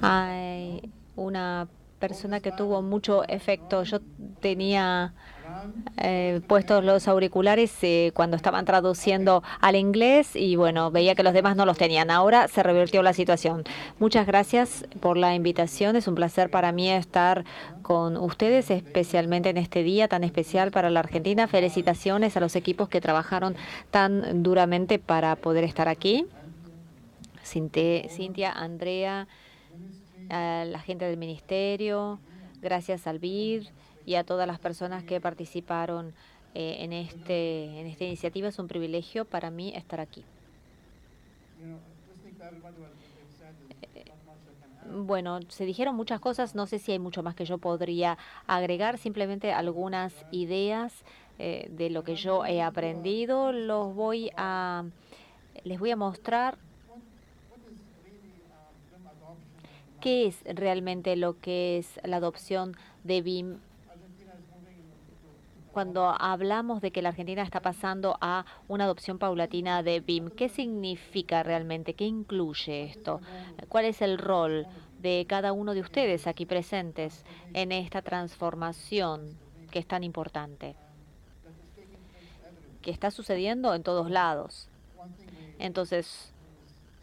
Hay una persona que tuvo mucho efecto. Yo tenía puestos los auriculares cuando estaban traduciendo al inglés y bueno, veía que los demás no los tenían. Ahora se revirtió la situación. Muchas gracias por la invitación. Es un placer para mí estar con ustedes, especialmente en este día tan especial para la Argentina. Felicitaciones a los equipos que trabajaron tan duramente para poder estar aquí. Cintia, Andrea, a la gente del ministerio, gracias al BID y a todas las personas que participaron en esta iniciativa. Es un privilegio para mí estar aquí. Bueno, se dijeron muchas cosas, no sé si hay mucho más que yo podría agregar, simplemente algunas ideas de lo que yo he aprendido. Les voy a mostrar qué es realmente lo que es la adopción de BIM. Cuando hablamos de que la Argentina está pasando a una adopción paulatina de BIM, ¿qué significa realmente? ¿Qué incluye esto? ¿Cuál es el rol de cada uno de ustedes aquí presentes en esta transformación que es tan importante, que está sucediendo en todos lados? Entonces,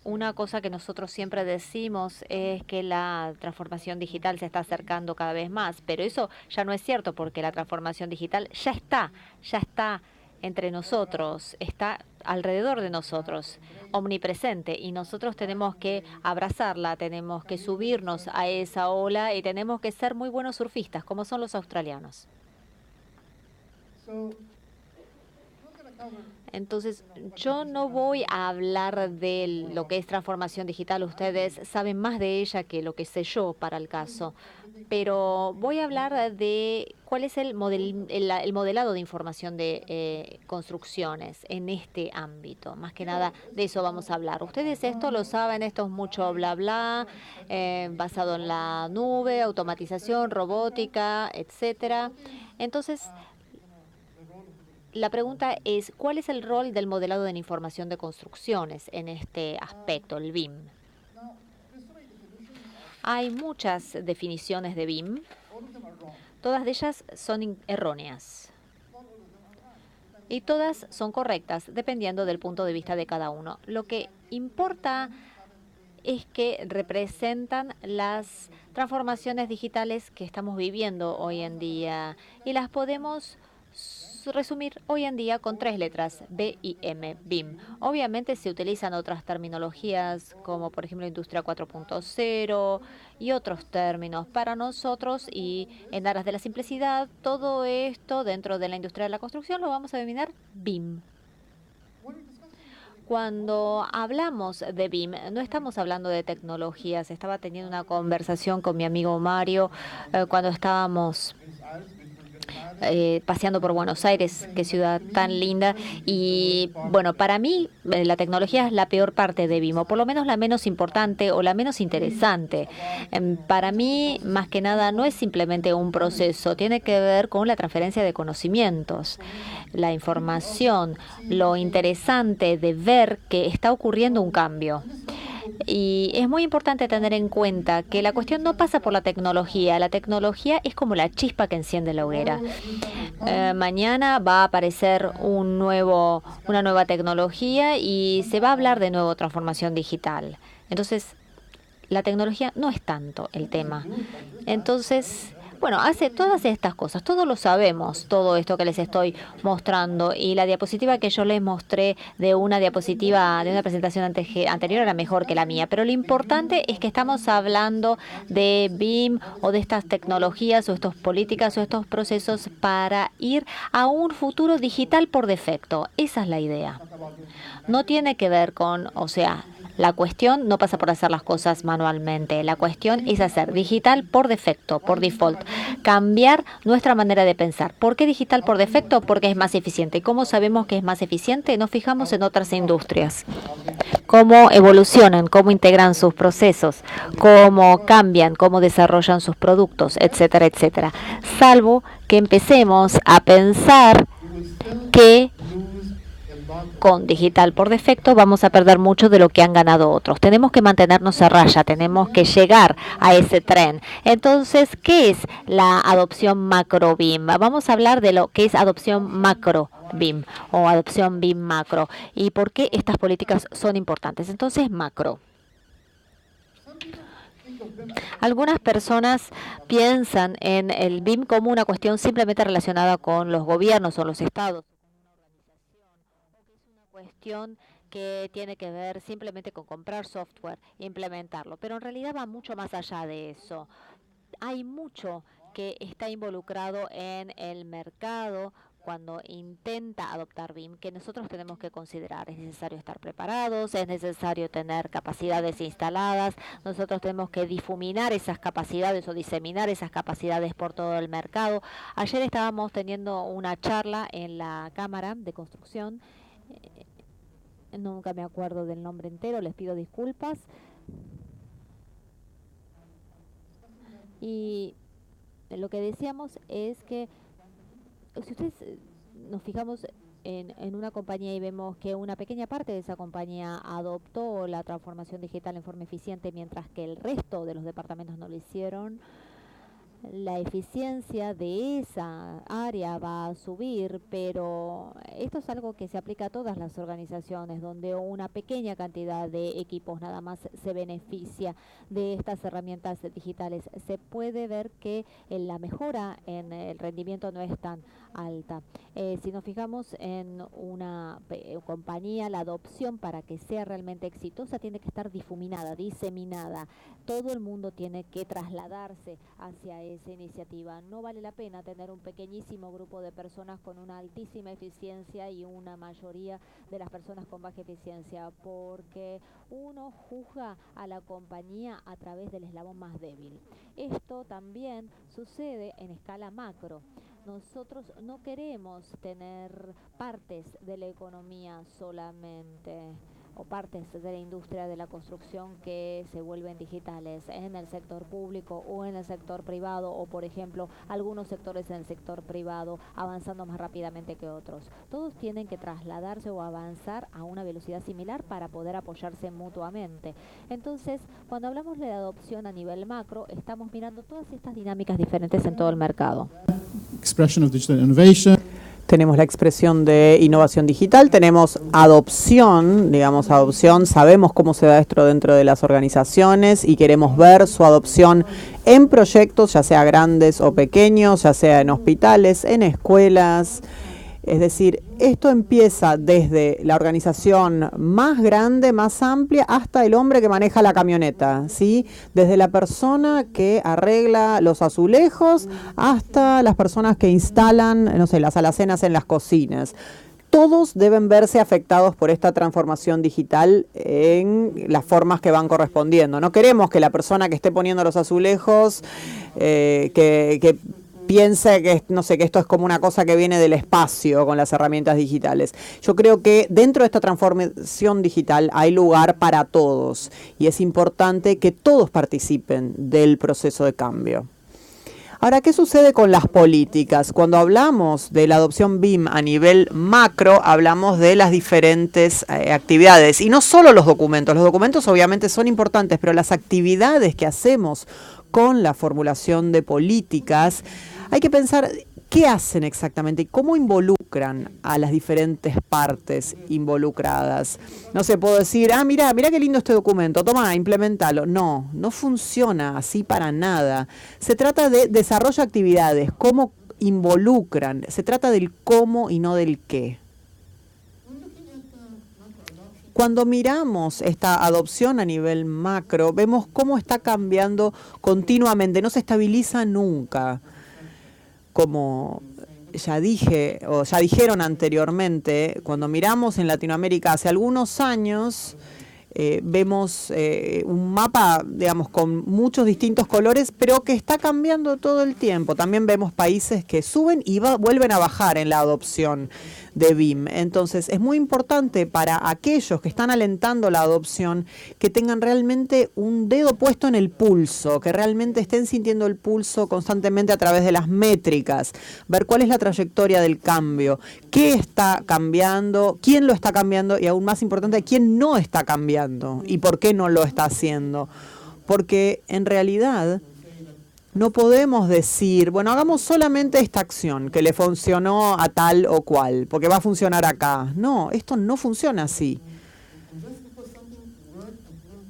una cosa que nosotros siempre decimos es que la transformación digital se está acercando cada vez más, pero eso ya no es cierto porque la transformación digital ya está entre nosotros, está alrededor de nosotros, omnipresente, y nosotros tenemos que abrazarla, tenemos que subirnos a esa ola y tenemos que ser muy buenos surfistas, como son los australianos. Entonces, yo no voy a hablar de lo que es transformación digital. Ustedes saben más de ella que lo que sé yo para el caso. Pero voy a hablar de cuál es el modelado de información de construcciones en este ámbito. Más que nada de eso vamos a hablar. Ustedes esto lo saben, esto es mucho bla bla, basado en la nube, automatización, robótica, etcétera. Entonces, la pregunta es, ¿cuál es el rol del modelado de la información de construcciones en este aspecto, el BIM? Hay muchas definiciones de BIM. Todas de ellas son erróneas. Y todas son correctas, dependiendo del punto de vista de cada uno. Lo que importa es que representan las transformaciones digitales que estamos viviendo hoy en día y las podemos resumir hoy en día con 3 letras, B-I-M, BIM. Obviamente se utilizan otras terminologías como por ejemplo Industria 4.0 y otros términos. Para nosotros y en aras de la simplicidad, todo esto dentro de la industria de la construcción lo vamos a denominar BIM. Cuando hablamos de BIM, no estamos hablando de tecnologías. Estaba teniendo una conversación con mi amigo Mario cuando estábamos paseando por Buenos Aires, qué ciudad tan linda. Y bueno, para mí la tecnología es la peor parte de BIM, o por lo menos la menos importante o la menos interesante. Para mí, más que nada, no es simplemente un proceso, tiene que ver con la transferencia de conocimientos, la información, lo interesante de ver que está ocurriendo un cambio. Y es muy importante tener en cuenta que la cuestión no pasa por la tecnología es como la chispa que enciende la hoguera. Mañana va a aparecer una nueva tecnología y se va a hablar de nuevo transformación digital. Entonces, la tecnología no es tanto el tema. Entonces, bueno, hace todas estas cosas, todos lo sabemos, todo esto que les estoy mostrando, y la diapositiva que yo les mostré de una presentación anterior era mejor que la mía, pero lo importante es que estamos hablando de BIM o de estas tecnologías o estas políticas o estos procesos para ir a un futuro digital por defecto. Esa es la idea. No tiene que ver con, la cuestión no pasa por hacer las cosas manualmente. La cuestión es hacer digital por defecto, por default. Cambiar nuestra manera de pensar. ¿Por qué digital por defecto? Porque es más eficiente. ¿Y cómo sabemos que es más eficiente? Nos fijamos en otras industrias. Cómo evolucionan, cómo integran sus procesos, cómo cambian, cómo desarrollan sus productos, etcétera, etcétera. Salvo que empecemos a pensar que con digital por defecto, vamos a perder mucho de lo que han ganado otros. Tenemos que mantenernos a raya, tenemos que llegar a ese tren. Entonces, ¿qué es la adopción macro BIM? Vamos a hablar de lo que es adopción macro BIM o adopción BIM macro y por qué estas políticas son importantes. Entonces, macro. Algunas personas piensan en el BIM como una cuestión simplemente relacionada con los gobiernos o los estados, cuestión que tiene que ver simplemente con comprar software e implementarlo, pero en realidad va mucho más allá de eso. Hay mucho que está involucrado en el mercado cuando intenta adoptar BIM, que nosotros tenemos que considerar. Es necesario estar preparados, es necesario tener capacidades instaladas, nosotros tenemos que difuminar esas capacidades o diseminar esas capacidades por todo el mercado. Ayer estábamos teniendo una charla en la Cámara de Construcción, nunca me acuerdo del nombre entero, les pido disculpas. Y lo que decíamos es que si ustedes nos fijamos en una compañía y vemos que una pequeña parte de esa compañía adoptó la transformación digital en forma eficiente, mientras que el resto de los departamentos no lo hicieron, la eficiencia de esa área va a subir, pero esto es algo que se aplica a todas las organizaciones, donde una pequeña cantidad de equipos nada más se beneficia de estas herramientas digitales. Se puede ver que la mejora en el rendimiento no es tan alta. Si nos fijamos en una compañía, la adopción para que sea realmente exitosa tiene que estar difuminada, diseminada. Todo el mundo tiene que trasladarse hacia esa iniciativa. No vale la pena tener un pequeñísimo grupo de personas con una altísima eficiencia y una mayoría de las personas con baja eficiencia, porque uno juzga a la compañía a través del eslabón más débil. Esto también sucede en escala macro. Nosotros no queremos tener partes de la economía solamente o partes de la industria de la construcción que se vuelven digitales en el sector público o en el sector privado, o por ejemplo algunos sectores en el sector privado avanzando más rápidamente que otros. Todos tienen que trasladarse o avanzar a una velocidad similar para poder apoyarse mutuamente. Entonces, cuando hablamos de la adopción a nivel macro, estamos mirando todas estas dinámicas diferentes en todo el mercado. Expression of digital innovation. Tenemos la expresión de innovación digital, tenemos adopción, sabemos cómo se da esto dentro de las organizaciones y queremos ver su adopción en proyectos, ya sea grandes o pequeños, ya sea en hospitales, en escuelas. Es decir, esto empieza desde la organización más grande, más amplia, hasta el hombre que maneja la camioneta, ¿sí? Desde la persona que arregla los azulejos hasta las personas que instalan, las alacenas en las cocinas. Todos deben verse afectados por esta transformación digital en las formas que van correspondiendo. No queremos que la persona que esté poniendo los azulejos, que piense que esto es como una cosa que viene del espacio con las herramientas digitales. Yo creo que dentro de esta transformación digital hay lugar para todos y es importante que todos participen del proceso de cambio. Ahora, ¿qué sucede con las políticas? Cuando hablamos de la adopción BIM a nivel macro, hablamos de las diferentes actividades y no solo los documentos obviamente son importantes, pero las actividades que hacemos con la formulación de políticas, hay que pensar qué hacen exactamente y cómo involucran a las diferentes partes involucradas. No se puede decir, mira qué lindo este documento, toma, implementalo. No funciona así para nada. Se trata de desarrollo de actividades, cómo involucran, se trata del cómo y no del qué. Cuando miramos esta adopción a nivel macro, vemos cómo está cambiando continuamente, no se estabiliza nunca. Como ya dije, o ya dijeron anteriormente, cuando miramos en Latinoamérica hace algunos años, vemos un mapa, con muchos distintos colores, pero que está cambiando todo el tiempo. También vemos países que suben y vuelven a bajar en la adopción de BIM. Entonces, es muy importante para aquellos que están alentando la adopción que tengan realmente un dedo puesto en el pulso, que realmente estén sintiendo el pulso constantemente a través de las métricas, ver cuál es la trayectoria del cambio, qué está cambiando, quién lo está cambiando y aún más importante, quién no está cambiando y por qué no lo está haciendo. Porque en realidad no podemos decir, bueno, hagamos solamente esta acción que le funcionó a tal o cual, porque va a funcionar acá. No, esto no funciona así.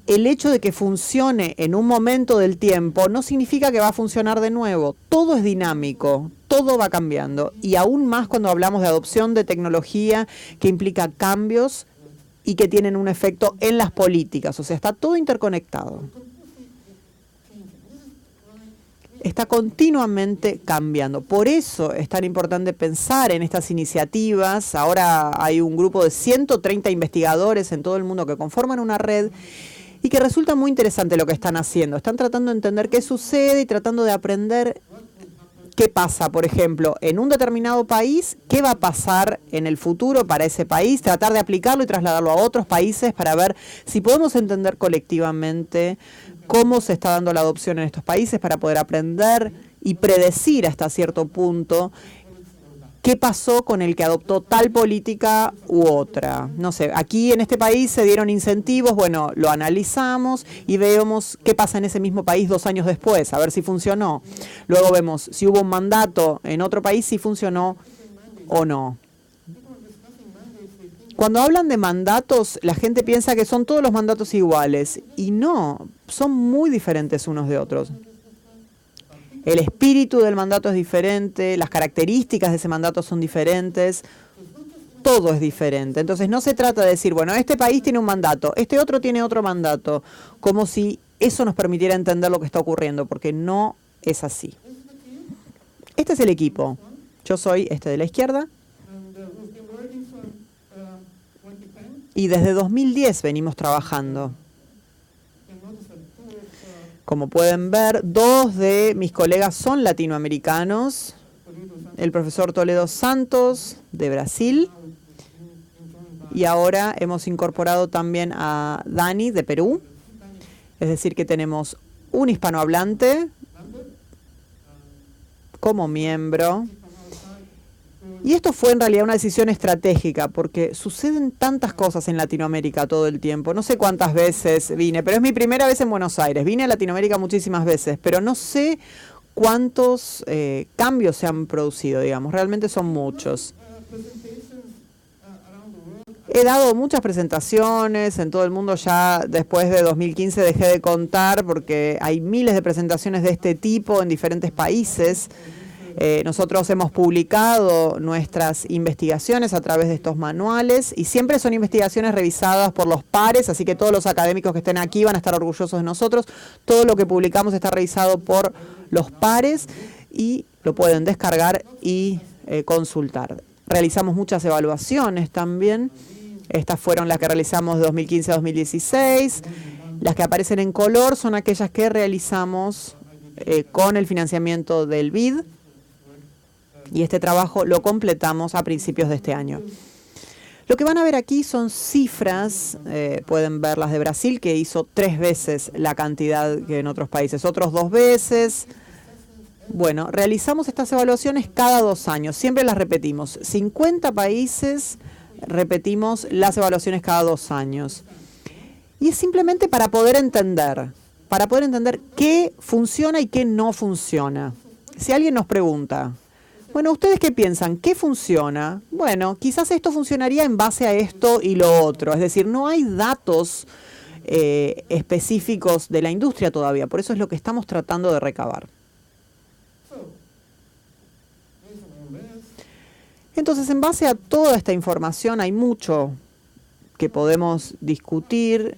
El hecho de que funcione en un momento del tiempo no significa que va a funcionar de nuevo. Todo es dinámico, todo va cambiando. Y aún más cuando hablamos de adopción de tecnología que implica cambios y que tienen un efecto en las políticas. O sea, está todo interconectado. Está continuamente cambiando. Por eso es tan importante pensar en estas iniciativas. Ahora hay un grupo de 130 investigadores en todo el mundo que conforman una red y que resulta muy interesante lo que están haciendo. Están tratando de entender qué sucede y tratando de aprender qué pasa, por ejemplo, en un determinado país, qué va a pasar en el futuro para ese país, tratar de aplicarlo y trasladarlo a otros países para ver si podemos entender colectivamente cómo se está dando la adopción en estos países para poder aprender y predecir hasta cierto punto qué pasó con el que adoptó tal política u otra. No sé, aquí en este país se dieron incentivos, bueno, lo analizamos y vemos qué pasa en ese mismo país 2 años después, a ver si funcionó. Luego vemos si hubo un mandato en otro país, si funcionó o no. Cuando hablan de mandatos, la gente piensa que son todos los mandatos iguales, y no, son muy diferentes unos de otros. El espíritu del mandato es diferente, las características de ese mandato son diferentes, todo es diferente. Entonces no se trata de decir, bueno, este país tiene un mandato, este otro tiene otro mandato, como si eso nos permitiera entender lo que está ocurriendo, porque no es así. Este es el equipo. Yo soy este de la izquierda. Y desde 2010 venimos trabajando. Como pueden ver, 2 de mis colegas son latinoamericanos. El profesor Toledo Santos, de Brasil. Y ahora hemos incorporado también a Dani, de Perú. Es decir, que tenemos un hispanohablante como miembro. Y esto fue en realidad una decisión estratégica, porque suceden tantas cosas en Latinoamérica todo el tiempo. No sé cuántas veces vine, pero es mi primera vez en Buenos Aires. Vine a Latinoamérica muchísimas veces, pero no sé cuántos cambios se han producido, digamos. Realmente son muchos. He dado muchas presentaciones en todo el mundo. Ya después de 2015 dejé de contar porque hay miles de presentaciones de este tipo en diferentes países. Nosotros hemos publicado nuestras investigaciones a través de estos manuales y siempre son investigaciones revisadas por los pares, así que todos los académicos que estén aquí van a estar orgullosos de nosotros. Todo lo que publicamos está revisado por los pares y lo pueden descargar y consultar. Realizamos muchas evaluaciones también. Estas fueron las que realizamos de 2015 a 2016. Las que aparecen en color son aquellas que realizamos con el financiamiento del BID. Y este trabajo lo completamos a principios de este año. Lo que van a ver aquí son cifras, pueden ver las de Brasil, que hizo 3 veces la cantidad que en otros países, otros 2 veces. Bueno, realizamos estas evaluaciones cada 2 años, siempre las repetimos. 50 países repetimos las evaluaciones cada 2 años. Y es simplemente para poder entender qué funciona y qué no funciona. Si alguien nos pregunta, bueno, ¿ustedes qué piensan? ¿Qué funciona? Bueno, quizás esto funcionaría en base a esto y lo otro. Es decir, no hay datos específicos de la industria todavía. Por eso es lo que estamos tratando de recabar. Entonces, en base a toda esta información, hay mucho que podemos discutir.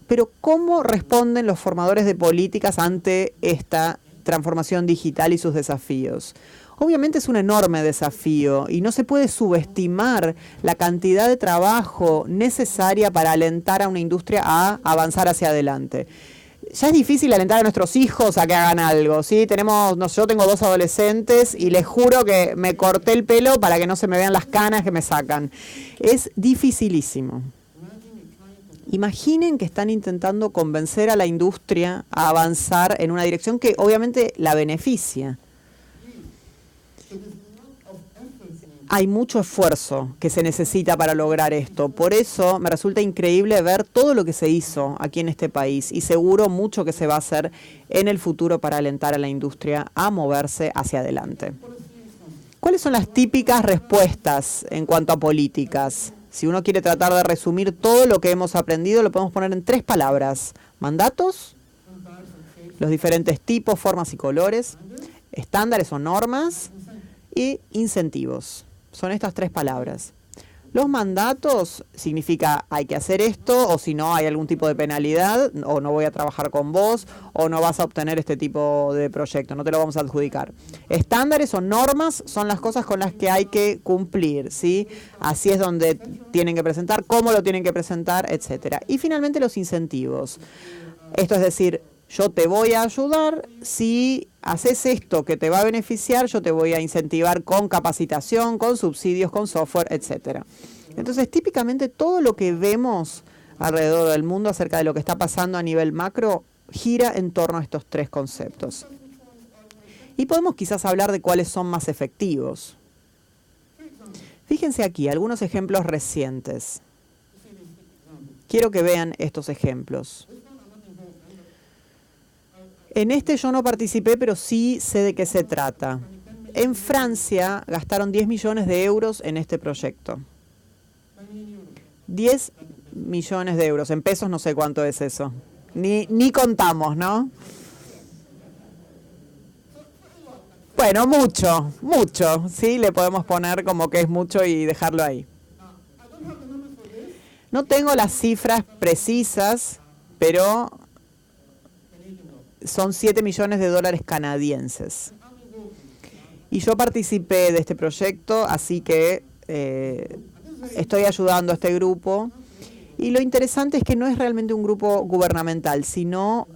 Pero, ¿cómo responden los formadores de políticas ante esta transformación digital y sus desafíos? Obviamente es un enorme desafío y no se puede subestimar la cantidad de trabajo necesaria para alentar a una industria a avanzar hacia adelante. ya es difícil alentar a nuestros hijos a que hagan algo, ¿sí? Yo tengo 2 adolescentes y les juro que me corté el pelo para que no se me vean las canas que me sacan. Es dificilísimo. Imaginen que están intentando convencer a la industria a avanzar en una dirección que obviamente la beneficia. Hay mucho esfuerzo que se necesita para lograr esto. Por eso me resulta increíble ver todo lo que se hizo aquí en este país y seguro mucho que se va a hacer en el futuro para alentar a la industria a moverse hacia adelante. ¿Cuáles son las típicas respuestas en cuanto a políticas? Si uno quiere tratar de resumir todo lo que hemos aprendido, lo podemos poner en 3 palabras. Mandatos, los diferentes tipos, formas y colores, estándares o normas y incentivos. Son estas 3 palabras. Los mandatos significa hay que hacer esto, o si no hay algún tipo de penalidad, o no voy a trabajar con vos, o no vas a obtener este tipo de proyecto, no te lo vamos a adjudicar. Estándares o normas son las cosas con las que hay que cumplir, ¿sí? Así es donde tienen que presentar, cómo lo tienen que presentar, etcétera. Y finalmente los incentivos. Esto es decir, yo te voy a ayudar, si haces esto que te va a beneficiar, yo te voy a incentivar con capacitación, con subsidios, con software, etcétera. Entonces, típicamente todo lo que vemos alrededor del mundo acerca de lo que está pasando a nivel macro gira en torno a estos 3 conceptos. Y podemos quizás hablar de cuáles son más efectivos. Fíjense aquí, algunos ejemplos recientes. Quiero que vean estos ejemplos. En este yo no participé, pero sí sé de qué se trata. En Francia gastaron 10 millones de euros en este proyecto. 10 millones de euros. En pesos no sé cuánto es eso. Ni contamos, ¿no? Bueno, mucho, ¿sí? Le podemos poner como que es mucho y dejarlo ahí. No tengo las cifras precisas, pero son 7 millones de dólares canadienses. Y yo participé de este proyecto, así que estoy ayudando a este grupo. Y lo interesante es que no es realmente un grupo gubernamental, sino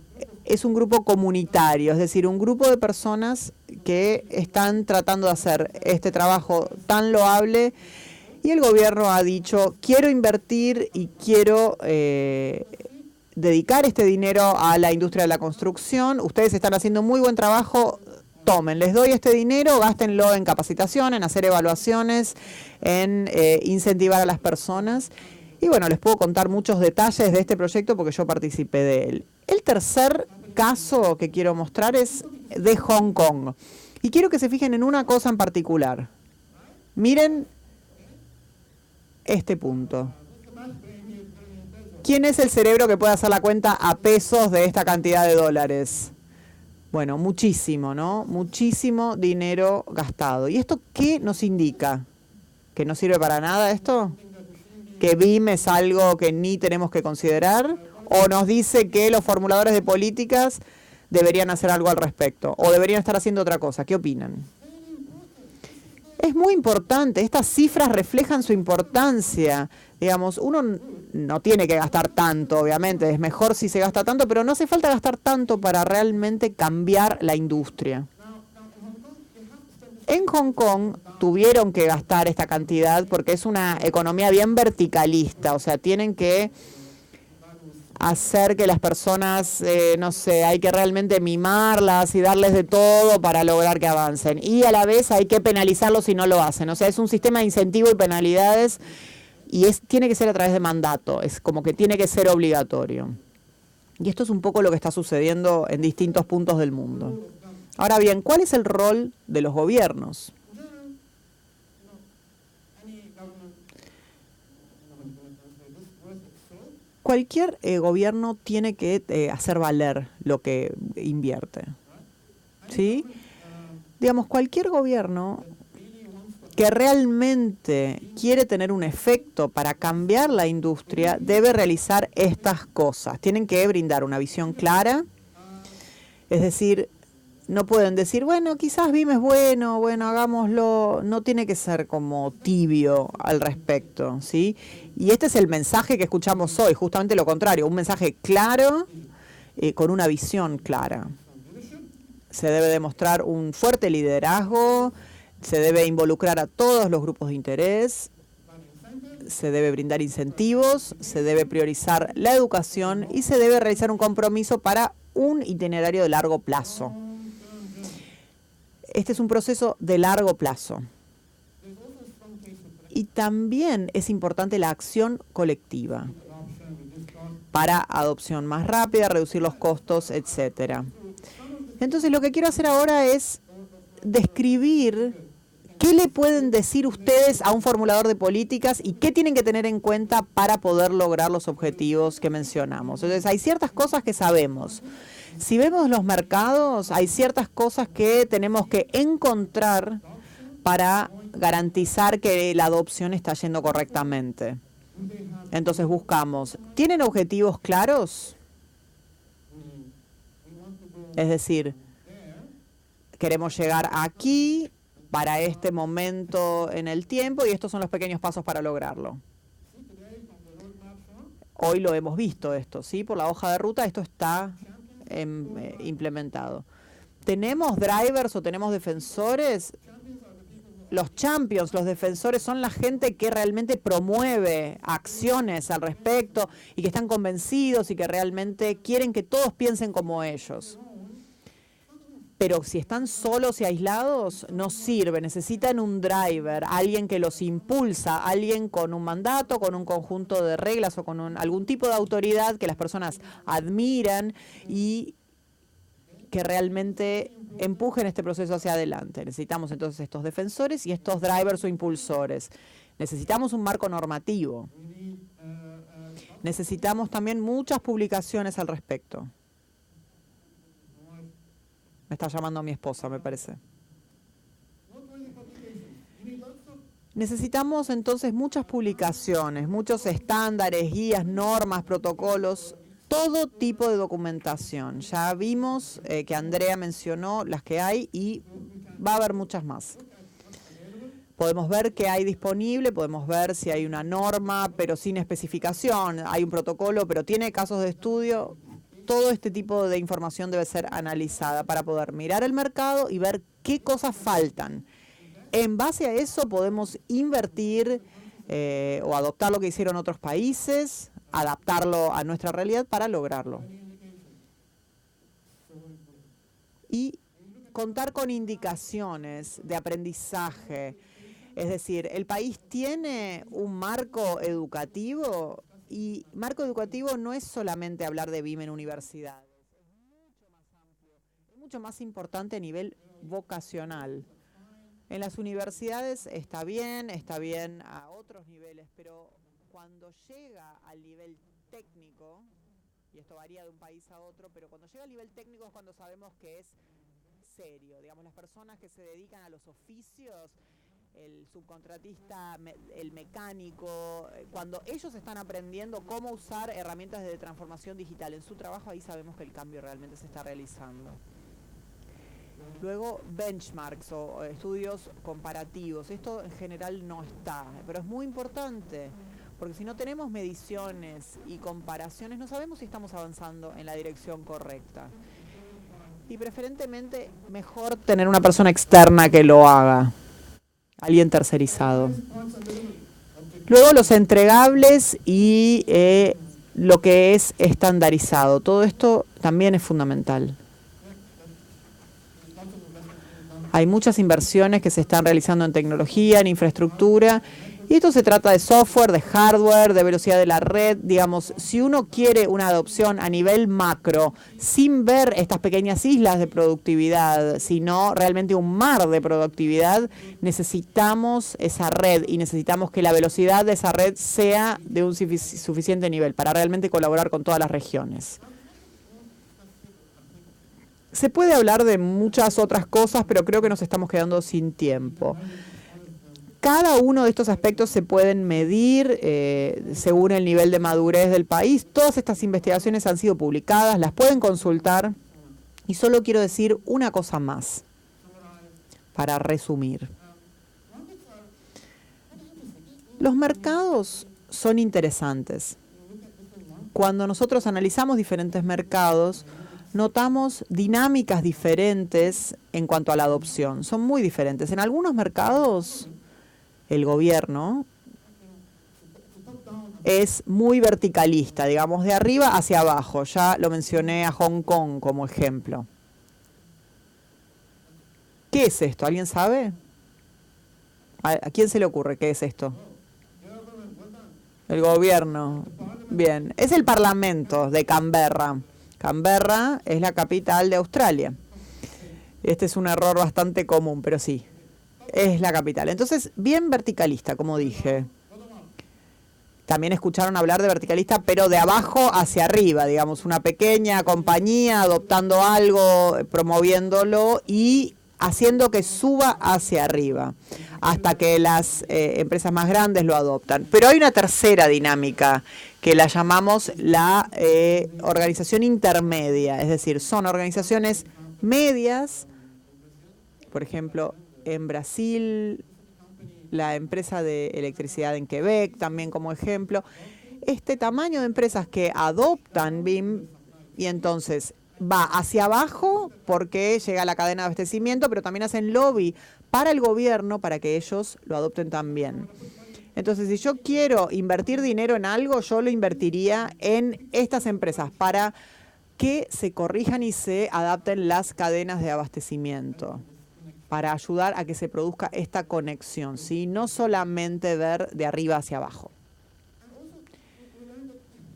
es un grupo comunitario, es decir, un grupo de personas que están tratando de hacer este trabajo tan loable. Y el gobierno ha dicho, quiero invertir y quiero dedicar este dinero a la industria de la construcción. Ustedes están haciendo muy buen trabajo, tomen, les doy este dinero, gástenlo en capacitación, en hacer evaluaciones, en incentivar a las personas. Y bueno, les puedo contar muchos detalles de este proyecto porque yo participé de él. El tercer caso que quiero mostrar es de Hong Kong. Y quiero que se fijen en una cosa en particular. Miren este punto. ¿Quién es el cerebro que puede hacer la cuenta a pesos de esta cantidad de dólares? Bueno, muchísimo, ¿no? Muchísimo dinero gastado. ¿Y esto qué nos indica? ¿Que no sirve para nada esto? ¿Que BIM es algo que ni tenemos que considerar? ¿O nos dice que los formuladores de políticas deberían hacer algo al respecto? ¿O deberían estar haciendo otra cosa? ¿Qué opinan? Es muy importante, estas cifras reflejan su importancia. Digamos, uno no tiene que gastar tanto, obviamente, es mejor si se gasta tanto, pero no hace falta gastar tanto para realmente cambiar la industria. En Hong Kong tuvieron que gastar esta cantidad porque es una economía bien verticalista, o sea, tienen que hacer que las personas, no sé, hay que realmente mimarlas y darles de todo para lograr que avancen. Y a la vez hay que penalizarlos si no lo hacen. O sea, es un sistema de incentivo y penalidades y tiene que ser a través de mandato, es como que tiene que ser obligatorio. Y esto es un poco lo que está sucediendo en distintos puntos del mundo. Ahora bien, ¿cuál es el rol de los gobiernos? Cualquier gobierno tiene que hacer valer lo que invierte, ¿sí? Digamos, cualquier gobierno que realmente quiere tener un efecto para cambiar la industria debe realizar estas cosas. Tienen que brindar una visión clara, es decir, no pueden decir, bueno, quizás BIM es bueno, hagámoslo. No tiene que ser como tibio al respecto, ¿sí? Y este es el mensaje que escuchamos hoy, justamente lo contrario, un mensaje claro con una visión clara. Se debe demostrar un fuerte liderazgo, se debe involucrar a todos los grupos de interés, se debe brindar incentivos, se debe priorizar la educación y se debe realizar un compromiso para un itinerario de largo plazo. Este es un proceso de largo plazo. Y también es importante la acción colectiva para adopción más rápida, reducir los costos, etcétera. Entonces, lo que quiero hacer ahora es describir qué le pueden decir ustedes a un formulador de políticas y qué tienen que tener en cuenta para poder lograr los objetivos que mencionamos. Entonces, hay ciertas cosas que sabemos. Si vemos los mercados, hay ciertas cosas que tenemos que encontrar para garantizar que la adopción está yendo correctamente. Entonces buscamos, ¿tienen objetivos claros? Es decir, queremos llegar aquí para este momento en el tiempo y estos son los pequeños pasos para lograrlo. Hoy lo hemos visto esto, ¿sí? Por la hoja de ruta esto está implementado. ¿Tenemos drivers o tenemos defensores? Los champions, los defensores son la gente que realmente promueve acciones al respecto y que están convencidos y que realmente quieren que todos piensen como ellos. Pero si están solos y aislados, no sirve. Necesitan un driver, alguien que los impulsa, alguien con un mandato, con un conjunto de reglas o con algún tipo de autoridad que las personas admiran y que realmente empujen este proceso hacia adelante. Necesitamos entonces estos defensores y estos drivers o impulsores. Necesitamos un marco normativo. Necesitamos también muchas publicaciones al respecto. Me está llamando mi esposa, me parece. Necesitamos entonces muchas publicaciones, muchos estándares, guías, normas, protocolos, todo tipo de documentación. Ya vimos que Andrea mencionó las que hay y va a haber muchas más. Podemos ver qué hay disponible, podemos ver si hay una norma, pero sin especificación. Hay un protocolo, pero tiene casos de estudio. Todo este tipo de información debe ser analizada para poder mirar el mercado y ver qué cosas faltan. En base a eso podemos invertir o adoptar lo que hicieron otros países, adaptarlo a nuestra realidad para lograrlo. Y contar con indicaciones de aprendizaje. Es decir, el país tiene un marco educativo y marco educativo no es solamente hablar de BIM en universidades. Es mucho más amplio, es mucho más importante a nivel vocacional. En las universidades está bien a otros niveles, pero cuando llega al nivel técnico, y esto varía de un país a otro, pero cuando llega al nivel técnico es cuando sabemos que es serio. Digamos, las personas que se dedican a los oficios, el subcontratista, el mecánico, cuando ellos están aprendiendo cómo usar herramientas de transformación digital en su trabajo, ahí sabemos que el cambio realmente se está realizando. Luego, benchmarks o estudios comparativos. Esto en general no está, pero es muy importante, porque si no tenemos mediciones y comparaciones, no sabemos si estamos avanzando en la dirección correcta. Y preferentemente, mejor tener una persona externa que lo haga, alguien tercerizado. Luego, los entregables y lo que es estandarizado. Todo esto también es fundamental. Hay muchas inversiones que se están realizando en tecnología, en infraestructura, y esto se trata de software, de hardware, de velocidad de la red. Digamos, si uno quiere una adopción a nivel macro, sin ver estas pequeñas islas de productividad, sino realmente un mar de productividad, necesitamos esa red y necesitamos que la velocidad de esa red sea de un suficiente nivel para realmente colaborar con todas las regiones. Se puede hablar de muchas otras cosas, pero creo que nos estamos quedando sin tiempo. Cada uno de estos aspectos se pueden medir según el nivel de madurez del país. Todas estas investigaciones han sido publicadas, las pueden consultar. Y solo quiero decir una cosa más, para resumir. Los mercados son interesantes. cuando nosotros analizamos diferentes mercados, notamos dinámicas diferentes en cuanto a la adopción. Son muy diferentes. En algunos mercados, el gobierno es muy verticalista, digamos, de arriba hacia abajo. Ya lo mencioné a Hong Kong como ejemplo. ¿Qué es esto? ¿Alguien sabe? ¿A quién se le ocurre qué es esto? El gobierno. Bien, es el Parlamento de Canberra. Canberra es la capital de Australia. Este es un error bastante común, pero sí, es la capital. Entonces, bien verticalista, como dije. También escucharon hablar de verticalista, pero de abajo hacia arriba, digamos, una pequeña compañía adoptando algo, promoviéndolo y haciendo que suba hacia arriba, hasta que las empresas más grandes lo adoptan. Pero hay una tercera dinámica que la llamamos la organización intermedia, es decir, son organizaciones medias, por ejemplo, en Brasil, la empresa de electricidad en Quebec, también como ejemplo. Este tamaño de empresas que adoptan BIM y entonces va hacia abajo porque llega a la cadena de abastecimiento, pero también hacen lobby para el gobierno para que ellos lo adopten también. Entonces, si yo quiero invertir dinero en algo, yo lo invertiría en estas empresas para que se corrijan y se adapten las cadenas de abastecimiento, para ayudar a que se produzca esta conexión, ¿sí? No solamente ver de arriba hacia abajo.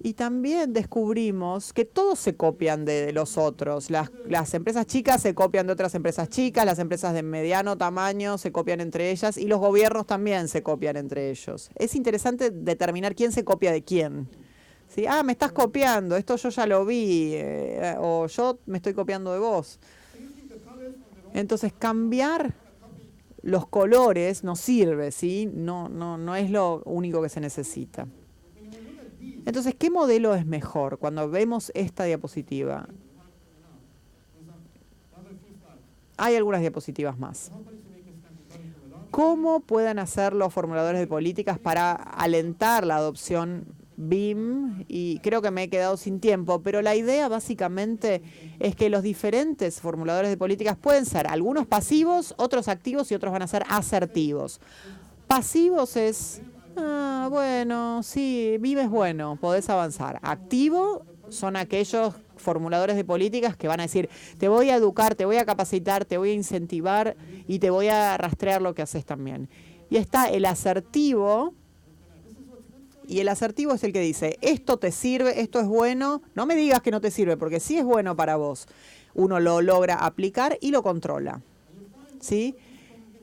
Y también descubrimos que todos se copian de los otros. Las empresas chicas se copian de otras empresas chicas, las empresas de mediano tamaño se copian entre ellas y los gobiernos también se copian entre ellos. Es interesante determinar quién se copia de quién. ¿Sí? Ah, me estás copiando, esto yo ya lo vi, o yo me estoy copiando de vos. Entonces, cambiar los colores no sirve, ¿sí? No es lo único que se necesita. Entonces, ¿qué modelo es mejor cuando vemos esta diapositiva? Hay algunas diapositivas más. ¿Cómo pueden hacer los formuladores de políticas para alentar la adopción BIM? Y creo que me he quedado sin tiempo, pero la idea básicamente es que los diferentes formuladores de políticas pueden ser algunos pasivos, otros activos y otros van a ser asertivos. Pasivos es, bueno, sí, BIM es bueno, podés avanzar. Activo son aquellos formuladores de políticas que van a decir, te voy a educar, te voy a capacitar, te voy a incentivar y te voy a rastrear lo que haces también. Y está el asertivo, y el asertivo es el que dice, esto te sirve, esto es bueno, no me digas que no te sirve, porque sí es bueno para vos. Uno lo logra aplicar y lo controla, ¿sí?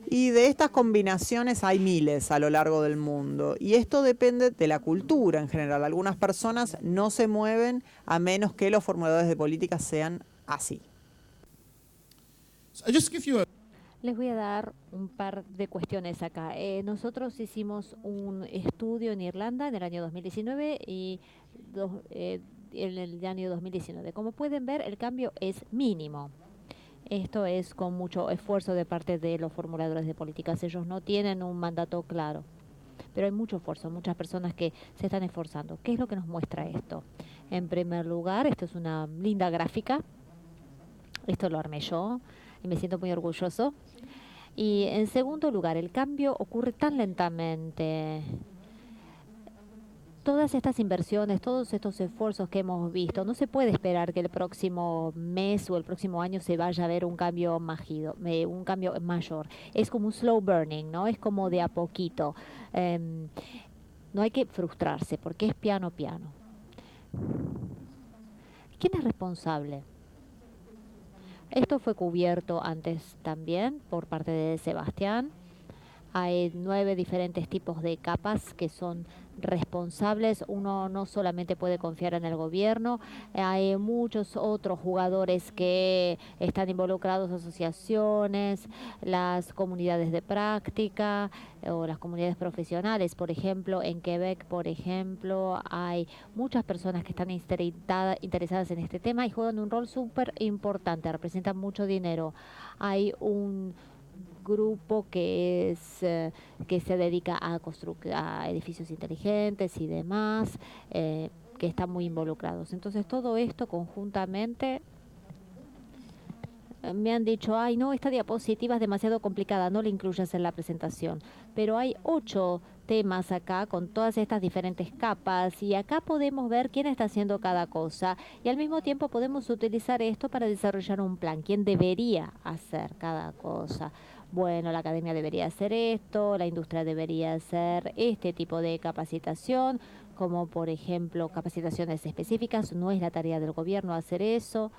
Y de estas combinaciones hay miles a lo largo del mundo. Y esto depende de la cultura en general. Algunas personas no se mueven a menos que los formuladores de políticas sean así. Les voy a dar un par de cuestiones acá. Nosotros hicimos un estudio en Irlanda en el año 2019 y en el año 2019. Como pueden ver, el cambio es mínimo. Esto es con mucho esfuerzo de parte de los formuladores de políticas. Ellos no tienen un mandato claro, pero hay mucho esfuerzo, muchas personas que se están esforzando. ¿Qué es lo que nos muestra esto? En primer lugar, esto es una linda gráfica. Esto lo armé yo y me siento muy orgulloso. Y en segundo lugar, el cambio ocurre tan lentamente. Todas estas inversiones, todos estos esfuerzos que hemos visto, no se puede esperar que el próximo mes o el próximo año se vaya a ver un cambio un cambio mayor. Es como un slow burning, ¿no? Es como de a poquito. No hay que frustrarse porque es piano piano. ¿Quién es responsable? Esto fue cubierto antes también por parte de Sebastián. Hay 9 diferentes tipos de capas que son responsables. Uno no solamente puede confiar en el gobierno, hay muchos otros jugadores que están involucrados, asociaciones, las comunidades de práctica o las comunidades profesionales. Por ejemplo, en Quebec, por ejemplo, hay muchas personas que están interesadas en este tema y juegan un rol súper importante, representan mucho dinero. Hay un grupo que se dedica a construir edificios inteligentes y demás. que están muy involucrados. Entonces todo esto conjuntamente me han dicho, ay no, esta diapositiva es demasiado complicada, no la incluyas en la presentación. Pero hay 8 temas acá con todas estas diferentes capas y acá podemos ver quién está haciendo cada cosa y al mismo tiempo podemos utilizar esto para desarrollar un plan, quién debería hacer cada cosa. Bueno, la academia debería hacer esto, la industria debería hacer este tipo de capacitación, como por ejemplo capacitaciones específicas, no es la tarea del gobierno hacer eso.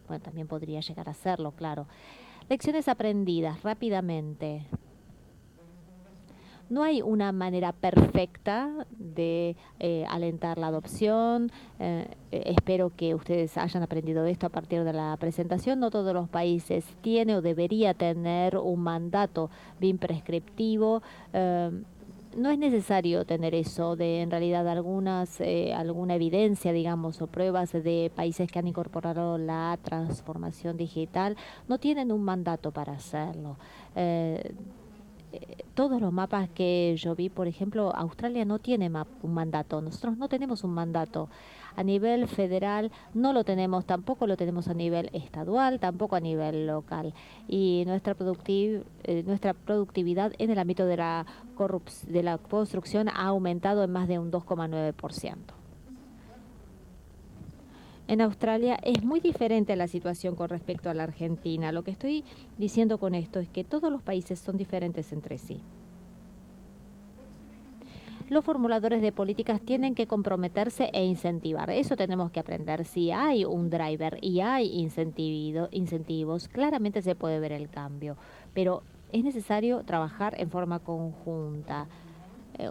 Bueno, también podría llegar a hacerlo, claro. Lecciones aprendidas rápidamente. No hay una manera perfecta de alentar la adopción. Espero que ustedes hayan aprendido esto a partir de la presentación. No todos los países tienen o debería tener un mandato bien prescriptivo. No es necesario tener eso de en realidad alguna evidencia, digamos, o pruebas de países que han incorporado la transformación digital, no tienen un mandato para hacerlo. Todos los mapas que yo vi, por ejemplo, Australia no tiene un mandato, nosotros no tenemos un mandato. A nivel federal no lo tenemos, tampoco lo tenemos a nivel estadual, tampoco a nivel local. Y nuestra productividad en el ámbito de la construcción ha aumentado en más de un 2,9%. En Australia es muy diferente la situación con respecto a la Argentina. Lo que estoy diciendo con esto es que todos los países son diferentes entre sí. Los formuladores de políticas tienen que comprometerse e incentivar. Eso tenemos que aprender. Si hay un driver y hay incentivos, claramente se puede ver el cambio. Pero es necesario trabajar en forma conjunta.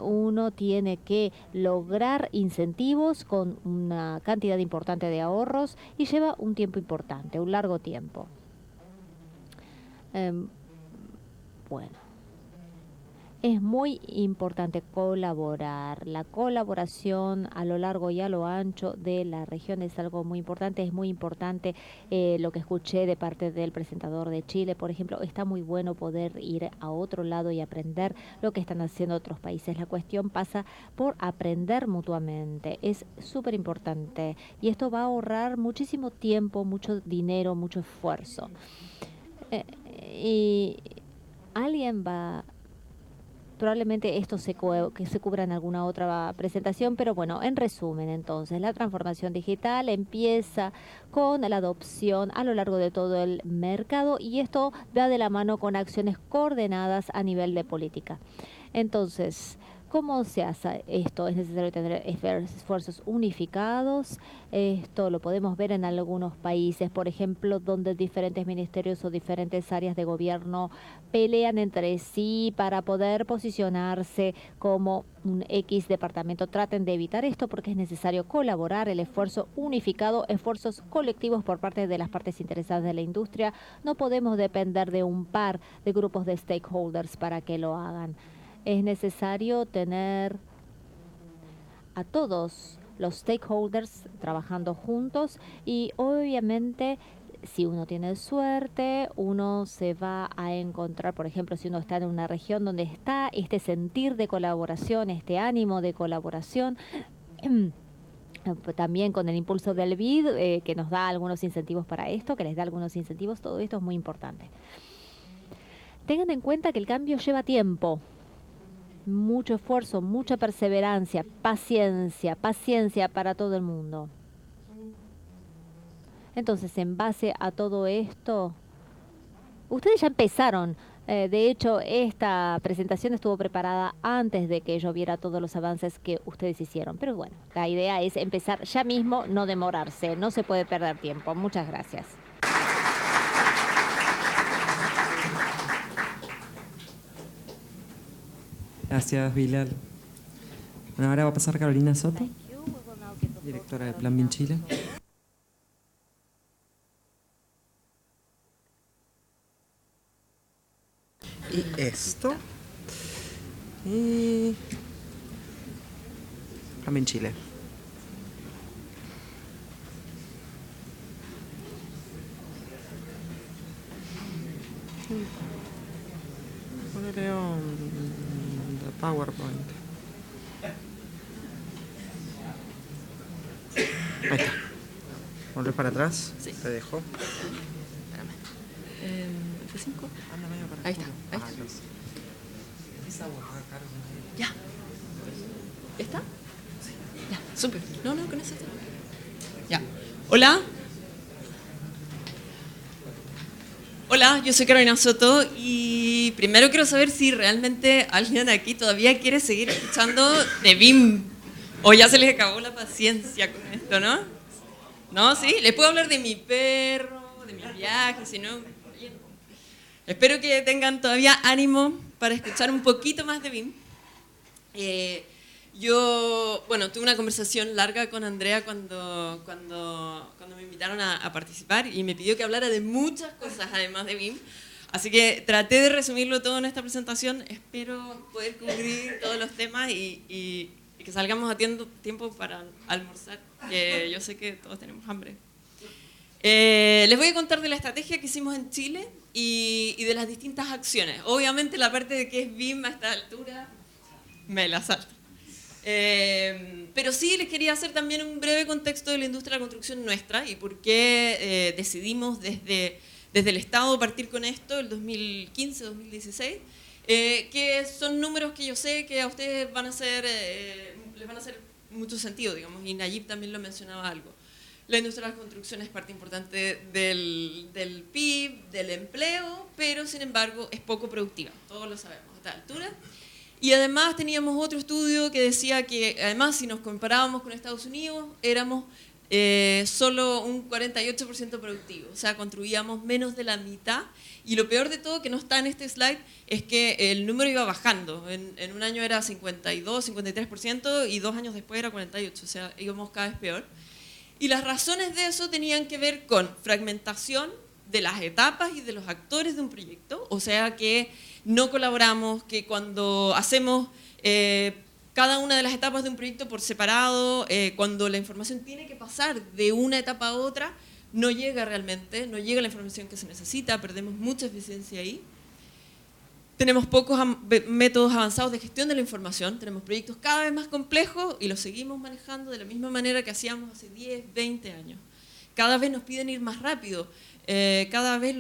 Uno tiene que lograr incentivos con una cantidad importante de ahorros y lleva un tiempo importante, un largo tiempo. Bueno, es muy importante colaborar. La colaboración a lo largo y a lo ancho de la región es algo muy importante. Es muy importante lo que escuché de parte del presentador de Chile, por ejemplo. Está muy bueno poder ir a otro lado y aprender lo que están haciendo otros países. La cuestión pasa por aprender mutuamente. Es súper importante y esto va a ahorrar muchísimo tiempo, mucho dinero, mucho esfuerzo. Y alguien va... Probablemente esto que se cubra en alguna otra presentación, pero bueno, en resumen entonces, la transformación digital empieza con la adopción a lo largo de todo el mercado y esto va de la mano con acciones coordinadas a nivel de política. Entonces, ¿cómo se hace esto? Es necesario tener esfuerzos unificados. Esto lo podemos ver en algunos países, por ejemplo, donde diferentes ministerios o diferentes áreas de gobierno pelean entre sí para poder posicionarse como un X departamento. Traten de evitar esto porque es necesario colaborar, el esfuerzo unificado, esfuerzos colectivos por parte de las partes interesadas de la industria. No podemos depender de un par de grupos de stakeholders para que lo hagan. Es necesario tener a todos los stakeholders trabajando juntos y obviamente si uno tiene suerte, uno se va a encontrar, por ejemplo, si uno está en una región donde está este sentir de colaboración, este ánimo de colaboración, también con el impulso del BID, que nos da algunos incentivos para esto, que les da algunos incentivos, todo esto es muy importante. Tengan en cuenta que el cambio lleva tiempo. Mucho esfuerzo, mucha perseverancia, paciencia para todo el mundo. Entonces, en base a todo esto, ustedes ya empezaron. De hecho, esta presentación estuvo preparada antes de que yo viera todos los avances que ustedes hicieron. Pero bueno, la idea es empezar ya mismo, no demorarse. No se puede perder tiempo. Muchas gracias. Gracias, Bilal. Bueno, ahora va a pasar Carolina Soto, directora de Plan Bien Chile. Y esto. Y Plan Bien Chile. Ponele PowerPoint. Ahí está. Volver para atrás. Sí. Te dejo. Espérame. F5. Anda medio para Ahí está, afuera. ahí está. gracias. Esa huevada, Carlos. Ya. ¿Está? Ya, súper. No, con eso está. Ya. Hola. Hola, yo soy Carolina Soto y primero quiero saber si realmente alguien aquí todavía quiere seguir escuchando de BIM o ya se les acabó la paciencia con esto, ¿no? ¿No? ¿Sí? Les puedo hablar de mi perro, de mis viajes, si no... Espero que tengan todavía ánimo para escuchar un poquito más de BIM. Yo, tuve una conversación larga con Andrea cuando me invitaron a participar y me pidió que hablara de muchas cosas además de BIM. Así que traté de resumirlo todo en esta presentación. Espero poder cubrir todos los temas y que salgamos a tiempo para almorzar, que yo sé que todos tenemos hambre. Les voy a contar de la estrategia que hicimos en Chile y de las distintas acciones. Obviamente la parte de qué es BIM a esta altura me la salto. Pero sí les quería hacer también un breve contexto de la industria de la construcción nuestra y por qué decidimos desde el Estado partir con esto, el 2015-2016, que son números que yo sé que a ustedes les van a hacer mucho sentido, digamos, y Nayib también lo mencionaba algo. La industria de la construcción es parte importante del PIB, del empleo, pero sin embargo es poco productiva, todos lo sabemos a esta altura. Y además teníamos otro estudio que decía que además si nos comparábamos con Estados Unidos éramos solo un 48% productivo, o sea, construíamos menos de la mitad. Y lo peor de todo, que no está en este slide, es que el número iba bajando. En un año era 52, 53% y 2 años después era 48%, o sea, íbamos cada vez peor. Y las razones de eso tenían que ver con fragmentación de las etapas y de los actores de un proyecto, o sea que no colaboramos, que cuando hacemos cada una de las etapas de un proyecto por separado, cuando la información tiene que pasar de una etapa a otra, no llega realmente, no llega la información que se necesita, perdemos mucha eficiencia ahí. Tenemos pocos métodos avanzados de gestión de la información, tenemos proyectos cada vez más complejos y los seguimos manejando de la misma manera que hacíamos hace 10, 20 años. Cada vez nos piden ir más rápido, cada vez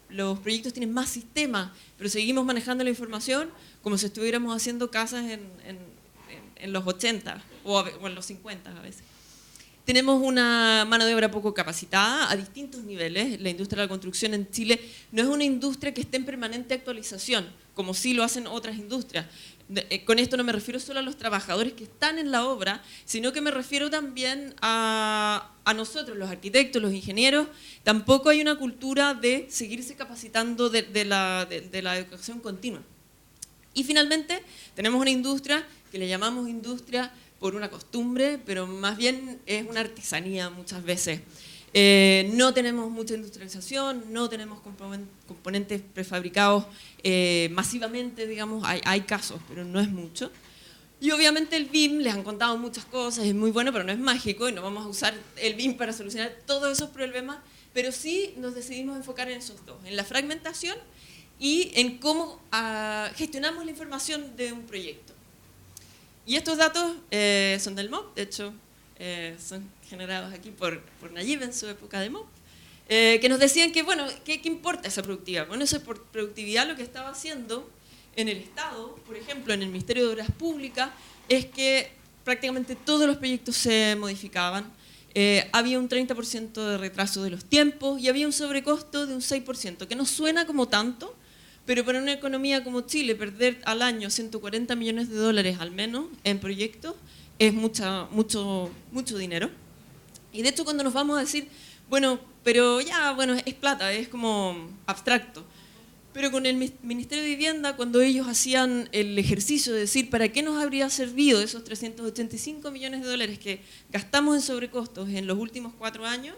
los proyectos tienen más sistemas, pero seguimos manejando la información como si estuviéramos haciendo casas en los 80 o en los 50 a veces. Tenemos una mano de obra poco capacitada a distintos niveles. La industria de la construcción en Chile no es una industria que esté en permanente actualización, como sí lo hacen otras industrias. Con esto no me refiero solo a los trabajadores que están en la obra, sino que me refiero también a nosotros, los arquitectos, los ingenieros. Tampoco hay una cultura de seguirse capacitando de la educación continua. Y finalmente tenemos una industria que le llamamos industria por una costumbre, pero más bien es una artesanía muchas veces. No tenemos mucha industrialización, no tenemos componentes prefabricados masivamente, digamos, hay casos, pero no es mucho. Y obviamente el BIM, les han contado muchas cosas, es muy bueno, pero no es mágico y no vamos a usar el BIM para solucionar todos esos problemas, pero sí nos decidimos enfocar en esos dos, en la fragmentación y en cómo gestionamos la información de un proyecto. Y estos datos son del MOP, de hecho son generados aquí por Nayib en su época de MOP, que nos decían que, bueno, ¿qué importa esa productividad? Bueno, esa productividad lo que estaba haciendo en el Estado, por ejemplo, en el Ministerio de Obras Públicas, es que prácticamente todos los proyectos se modificaban, había un 30% de retraso de los tiempos y había un sobrecosto de un 6%, que no suena como tanto, pero para una economía como Chile, perder al año 140 millones de dólares al menos en proyectos es mucho dinero. Y de hecho cuando nos vamos a decir, bueno, pero ya, bueno, es plata, es como abstracto. Pero con el Ministerio de Vivienda, cuando ellos hacían el ejercicio de decir para qué nos habría servido esos 385 millones de dólares que gastamos en sobrecostos en los últimos 4 años,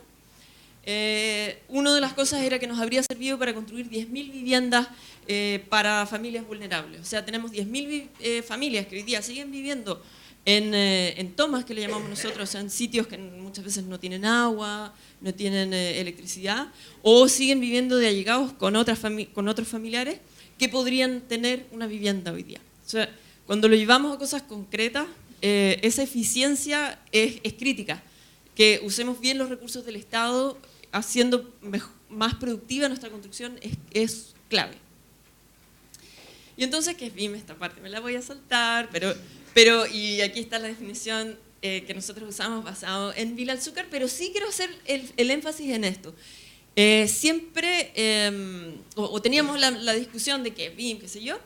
una de las cosas era que nos habría servido para construir 10.000 viviendas para familias vulnerables. O sea, tenemos 10.000 familias que hoy día siguen viviendo en tomas, que le llamamos nosotros, o sea, en sitios que muchas veces no tienen agua, no tienen electricidad, o siguen viviendo de allegados con otros familiares que podrían tener una vivienda hoy día. O sea, cuando lo llevamos a cosas concretas, esa eficiencia es crítica. que usemos bien los recursos del Estado, haciendo más productiva nuestra construcción es clave. Y entonces, ¿qué es BIM? Esta parte me la voy a saltar, pero y aquí está la definición que nosotros usamos basado en Bilal-Zucker, pero sí quiero hacer el énfasis en esto. Siempre, o teníamos la discusión de que BIM, qué sé yo,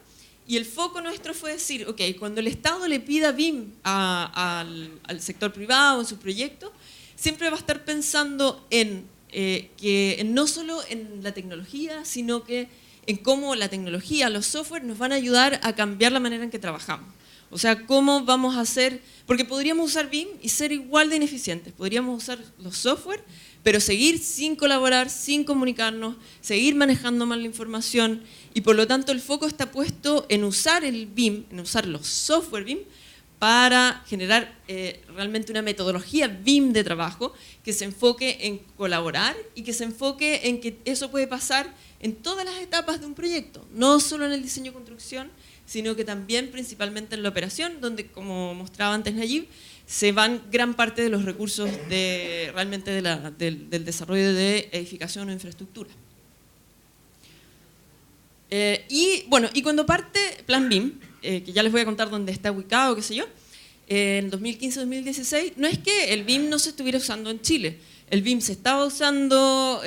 y el foco nuestro fue decir, ok, cuando el Estado le pida BIM al sector privado en sus proyectos, siempre va a estar pensando en que no solo en la tecnología, sino que en cómo la tecnología, los software nos van a ayudar a cambiar la manera en que trabajamos. O sea, cómo vamos a hacer, porque podríamos usar BIM y ser igual de ineficientes, podríamos usar los software, pero seguir sin colaborar, sin comunicarnos, seguir manejando mal la información, y por lo tanto el foco está puesto en usar el BIM, en usar los software BIM, para generar realmente una metodología BIM de trabajo que se enfoque en colaborar y que se enfoque en que eso puede pasar en todas las etapas de un proyecto, no solo en el diseño y construcción, sino que también principalmente en la operación, donde, como mostraba antes Nayib, se van gran parte de los recursos realmente del desarrollo de edificación o infraestructura. Y cuando parte Plan BIM, que ya les voy a contar dónde está ubicado, qué sé yo, en 2015-2016, no es que el BIM no se estuviera usando en Chile. El BIM se estaba usando,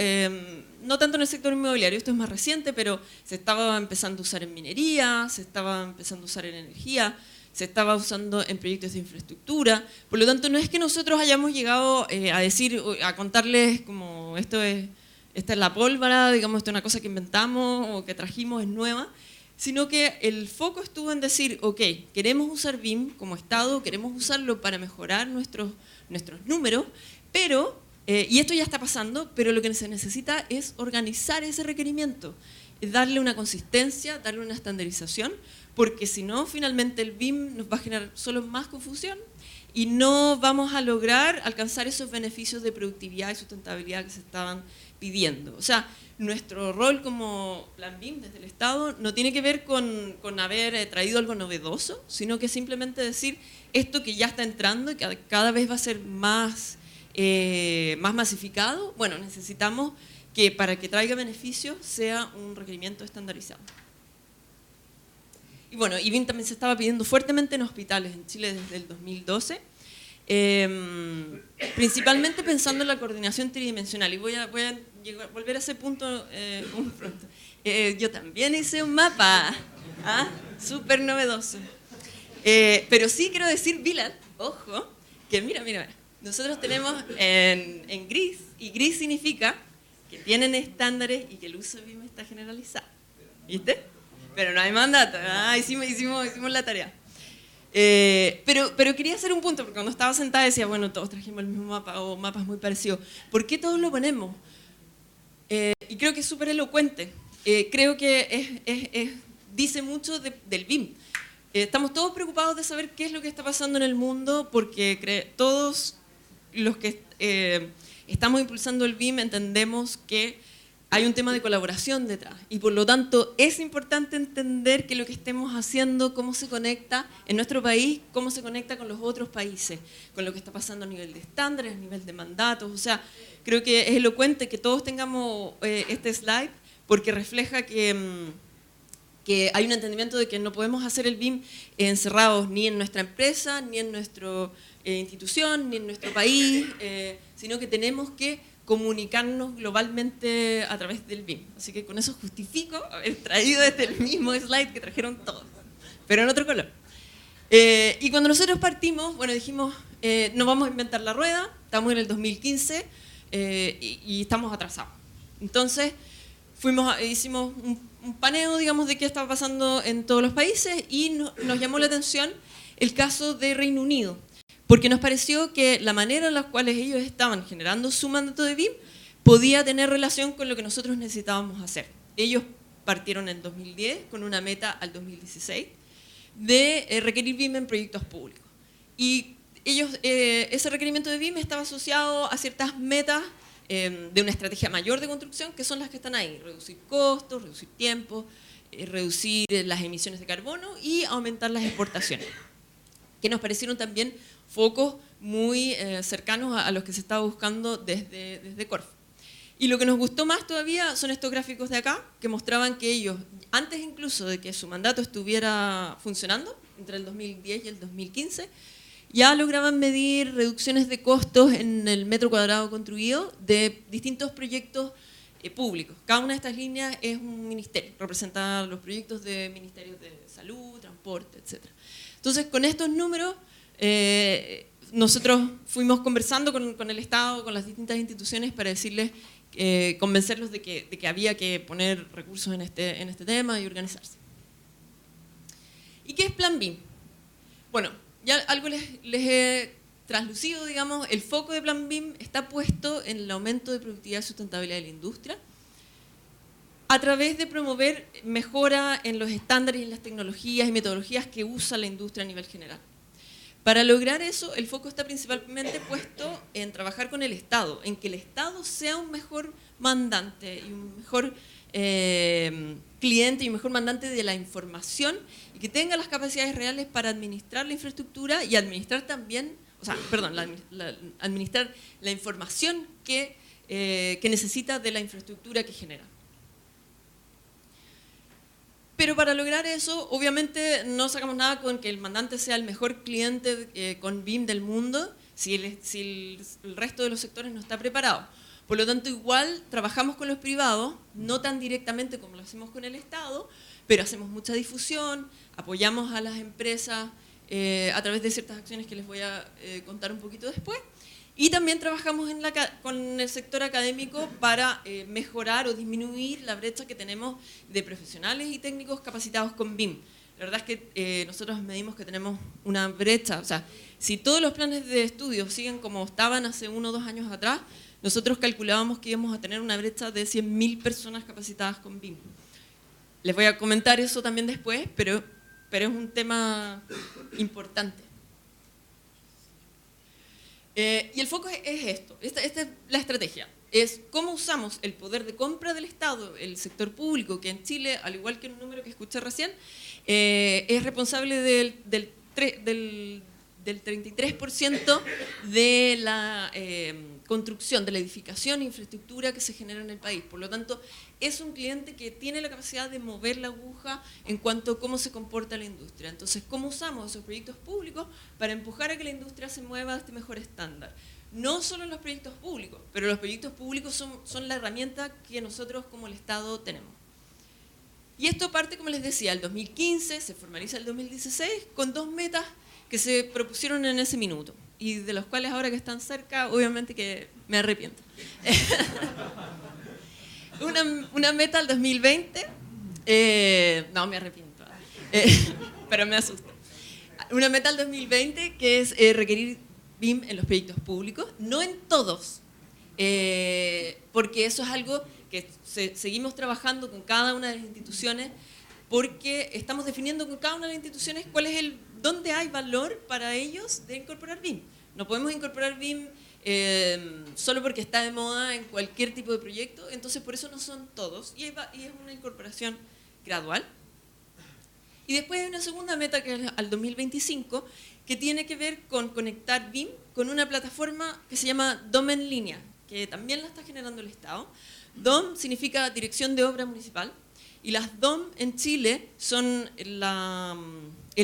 no tanto en el sector inmobiliario, esto es más reciente, pero se estaba empezando a usar en minería, se estaba empezando a usar en energía, se estaba usando en proyectos de infraestructura. Por lo tanto, no es que nosotros hayamos llegado a decir, a contarles como esta es la pólvora, digamos, esta es una cosa que inventamos o que trajimos, es nueva, sino que el foco estuvo en decir, ok, queremos usar BIM como Estado, queremos usarlo para mejorar nuestros números, pero, y esto ya está pasando, pero lo que se necesita es organizar ese requerimiento, darle una consistencia, darle una estandarización, porque si no, finalmente el BIM nos va a generar solo más confusión y no vamos a lograr alcanzar esos beneficios de productividad y sustentabilidad que se estaban pidiendo. O sea, nuestro rol como Plan BIM desde el Estado no tiene que ver con haber traído algo novedoso, sino que simplemente decir esto que ya está entrando y que cada vez va a ser más masificado. Bueno, necesitamos que para que traiga beneficios sea un requerimiento estandarizado. Y bueno, y BIM también se estaba pidiendo fuertemente en hospitales en Chile desde el 2012, principalmente pensando en la coordinación tridimensional. Y voy a volver a ese punto muy pronto. Yo también hice un mapa, súper novedoso. Pero sí quiero decir, Bilal, ojo, que mira, nosotros tenemos en gris, y gris significa que tienen estándares y que el uso de BIM está generalizado. ¿Viste? Pero no hay mandato, hicimos la tarea. Pero quería hacer un punto, porque cuando estaba sentada decía, bueno, todos trajimos el mismo mapa o mapas muy parecidos. ¿Por qué todos lo ponemos? Y creo que es súper elocuente. Creo que dice mucho del BIM. Estamos todos preocupados de saber qué es lo que está pasando en el mundo, porque todos los que estamos impulsando el BIM entendemos que hay un tema de colaboración detrás y por lo tanto es importante entender que lo que estemos haciendo, cómo se conecta en nuestro país, cómo se conecta con los otros países, con lo que está pasando a nivel de estándares, a nivel de mandatos. O sea, creo que es elocuente que todos tengamos este slide porque refleja que hay un entendimiento de que no podemos hacer el BIM encerrados ni en nuestra empresa, ni en nuestra institución, ni en nuestro país, sino que tenemos que comunicarnos globalmente a través del BIM. Así que con eso justifico haber traído el mismo slide que trajeron todos, pero en otro color. Y cuando nosotros partimos, bueno, dijimos, no vamos a inventar la rueda, estamos en el 2015 y estamos atrasados. Entonces, hicimos un paneo, digamos, de qué estaba pasando en todos los países y nos llamó la atención el caso de Reino Unido, porque nos pareció que la manera en la cual ellos estaban generando su mandato de BIM podía tener relación con lo que nosotros necesitábamos hacer. Ellos partieron en 2010 con una meta al 2016 de requerir BIM en proyectos públicos. Y ese requerimiento de BIM estaba asociado a ciertas metas de una estrategia mayor de construcción, que son las que están ahí: reducir costos, reducir tiempo, reducir las emisiones de carbono y aumentar las exportaciones, que nos parecieron también focos muy cercanos a los que se estaba buscando desde Corfo. Y lo que nos gustó más todavía son estos gráficos de acá, que mostraban que ellos, antes incluso de que su mandato estuviera funcionando, entre el 2010 y el 2015, ya lograban medir reducciones de costos en el metro cuadrado construido de distintos proyectos públicos. Cada una de estas líneas es un ministerio, representa los proyectos de ministerios de salud, transporte, etc. Entonces, con estos números, nosotros fuimos conversando con el Estado, con las distintas instituciones para decirles, convencerlos de que había que poner recursos en este tema y organizarse. ¿Y qué es Plan BIM? Bueno, ya algo les he traslucido, digamos. El foco de Plan BIM está puesto en el aumento de productividad y sustentabilidad de la industria a través de promover mejora en los estándares y en las tecnologías y metodologías que usa la industria a nivel general. Para lograr eso, el foco está principalmente puesto en trabajar con el Estado, en que el Estado sea un mejor mandante y un mejor cliente y un mejor mandante de la información y que tenga las capacidades reales para administrar la infraestructura y administrar también, administrar la información que necesita de la infraestructura que genera. Pero para lograr eso, obviamente no sacamos nada con que el mandante sea el mejor cliente con BIM del mundo si el resto de los sectores no está preparado. Por lo tanto, igual trabajamos con los privados, no tan directamente como lo hacemos con el Estado, pero hacemos mucha difusión, apoyamos a las empresas a través de ciertas acciones que les voy a contar un poquito después. Y también trabajamos con el sector académico para mejorar o disminuir la brecha que tenemos de profesionales y técnicos capacitados con BIM. La verdad es que nosotros medimos que tenemos una brecha, o sea, si todos los planes de estudio siguen como estaban hace 1 o 2 años atrás, nosotros calculábamos que íbamos a tener una brecha de 100.000 personas capacitadas con BIM. Les voy a comentar eso también después, pero es un tema importante. Y el foco es esto, esta es la estrategia, es cómo usamos el poder de compra del Estado, el sector público, que en Chile, al igual que un número que escuché recién, es responsable del 33% de la construcción, de la edificación e infraestructura que se genera en el país. Por lo tanto, es un cliente que tiene la capacidad de mover la aguja en cuanto a cómo se comporta la industria. Entonces, ¿cómo usamos esos proyectos públicos para empujar a que la industria se mueva a este mejor estándar? No solo los proyectos públicos, pero los proyectos públicos son la herramienta que nosotros como el Estado tenemos. Y esto parte, como les decía, el 2015, se formaliza el 2016, con 2 metas que se propusieron en ese minuto, y de los cuales ahora que están cerca, obviamente que me arrepiento. Una meta al 2020, no me arrepiento, pero me asusta. Una meta al 2020 que es requerir BIM en los proyectos públicos, no en todos, porque eso es algo que seguimos trabajando con cada una de las instituciones, porque estamos definiendo con cada una de las instituciones cuál es dónde hay valor para ellos de incorporar BIM. No podemos incorporar BIM solo porque está de moda en cualquier tipo de proyecto, entonces por eso no son todos, y es una incorporación gradual. Y después hay una segunda meta que es al 2025, que tiene que ver con conectar BIM con una plataforma que se llama DOM en línea, que también la está generando el Estado. DOM significa Dirección de Obra Municipal, y las DOM en Chile son el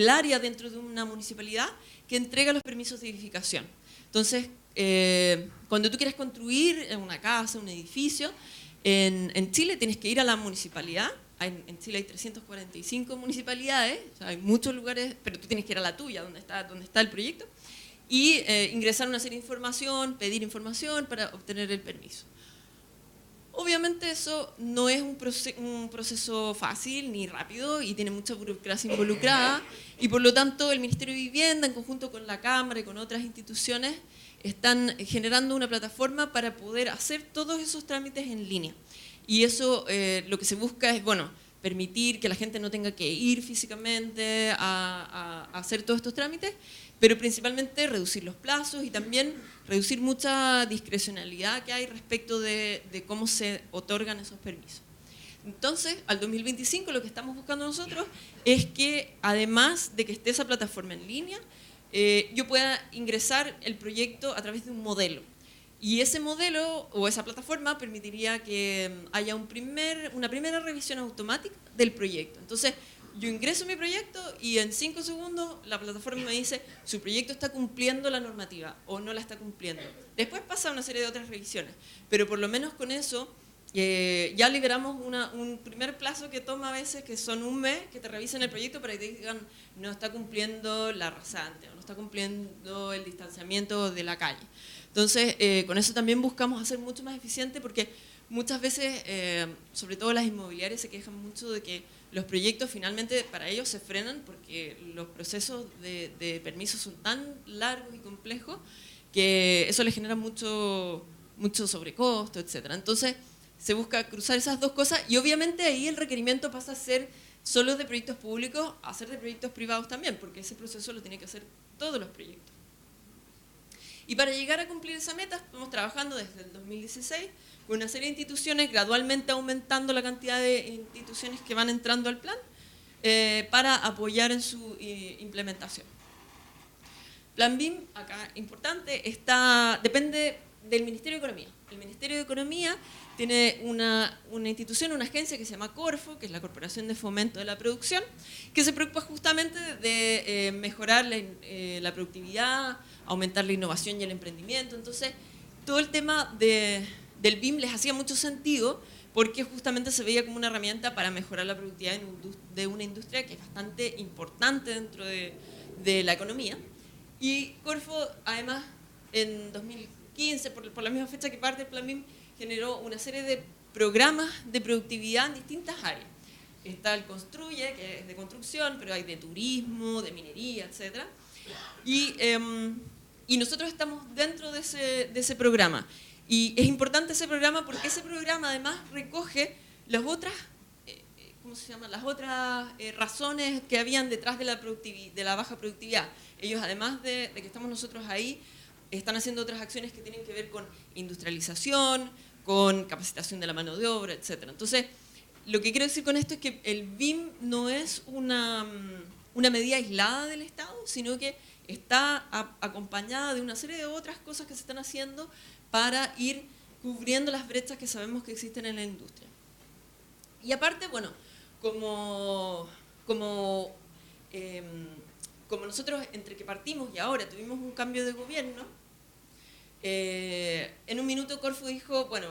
área dentro de una municipalidad que entrega los permisos de edificación. Entonces, cuando tú quieres construir una casa, un edificio, en Chile tienes que ir a la municipalidad. En Chile hay 345 municipalidades, o sea, hay muchos lugares, pero tú tienes que ir a la tuya, donde está el proyecto, y ingresar una serie de información, pedir información para obtener el permiso. Obviamente eso no es un proceso fácil ni rápido y tiene mucha burocracia involucrada, y por lo tanto el Ministerio de Vivienda, en conjunto con la Cámara y con otras instituciones, están generando una plataforma para poder hacer todos esos trámites en línea. Y eso lo que se busca es, bueno, permitir que la gente no tenga que ir físicamente a hacer todos estos trámites, pero principalmente reducir los plazos y también reducir mucha discrecionalidad que hay respecto de cómo se otorgan esos permisos. Entonces, al 2025 lo que estamos buscando nosotros es que, además de que esté esa plataforma en línea, yo pueda ingresar el proyecto a través de un modelo. Y ese modelo o esa plataforma permitiría que haya una primera revisión automática del proyecto. Entonces, yo ingreso mi proyecto y en 5 segundos la plataforma me dice su proyecto está cumpliendo la normativa o no la está cumpliendo. Después pasa una serie de otras revisiones, pero por lo menos con eso ya liberamos un primer plazo que toma a veces, que son un mes, que te revisen el proyecto para que te digan no está cumpliendo la rasante o no está cumpliendo el distanciamiento de la calle. Entonces, con eso también buscamos hacer mucho más eficiente porque muchas veces, sobre todo las inmobiliarias, se quejan mucho de que los proyectos finalmente para ellos se frenan porque los procesos de permisos son tan largos y complejos que eso les genera mucho sobrecosto, etc. Entonces, se busca cruzar esas dos cosas y obviamente ahí el requerimiento pasa a ser solo de proyectos públicos a ser de proyectos privados también, porque ese proceso lo tienen que hacer todos los proyectos. Y para llegar a cumplir esa meta, estamos trabajando desde el 2016 con una serie de instituciones, gradualmente aumentando la cantidad de instituciones que van entrando al plan para apoyar en su implementación. Plan BIM, acá importante, depende del Ministerio de Economía. El Ministerio de Economía tiene una institución, una agencia que se llama Corfo, que es la Corporación de Fomento de la Producción, que se preocupa justamente de mejorar la productividad, aumentar la innovación y el emprendimiento. Entonces, todo el tema del BIM les hacía mucho sentido porque justamente se veía como una herramienta para mejorar la productividad de una industria que es bastante importante dentro de la economía. Y Corfo, además, en 2015, por la misma fecha que parte el Plan BIM, generó una serie de programas de productividad en distintas áreas. Está el Construye, que es de construcción, pero hay de turismo, de minería, etc. Y nosotros estamos dentro de ese programa. Y es importante ese programa porque ese programa además recoge las otras, las otras razones que habían detrás de la baja productividad. Ellos, además de que estamos nosotros ahí, están haciendo otras acciones que tienen que ver con industrialización, con capacitación de la mano de obra, etc. Entonces, lo que quiero decir con esto es que el BIM no es una medida aislada del Estado, sino que está acompañada de una serie de otras cosas que se están haciendo para ir cubriendo las brechas que sabemos que existen en la industria. Y aparte, bueno, como nosotros entre que partimos y ahora tuvimos un cambio de gobierno, en un minuto Corfo dijo, bueno,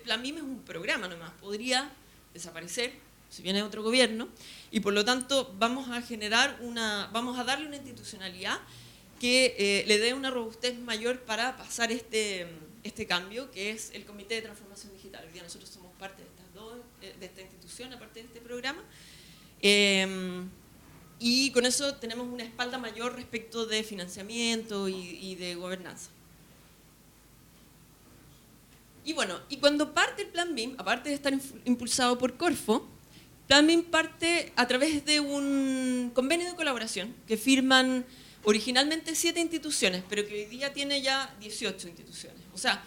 Plan BIM es un programa nomás, podría desaparecer si viene otro gobierno, y por lo tanto vamos a darle una institucionalidad que le dé una robustez mayor para pasar este cambio, que es el Comité de Transformación Digital. Hoy día nosotros somos parte de esta institución, aparte de este programa, y con eso tenemos una espalda mayor respecto de financiamiento y de gobernanza. Y bueno, y cuando parte el Plan BIM, aparte de estar impulsado por Corfo, Plan BIM parte a través de un convenio de colaboración que firman originalmente 7 instituciones, pero que hoy día tiene ya 18 instituciones. O sea,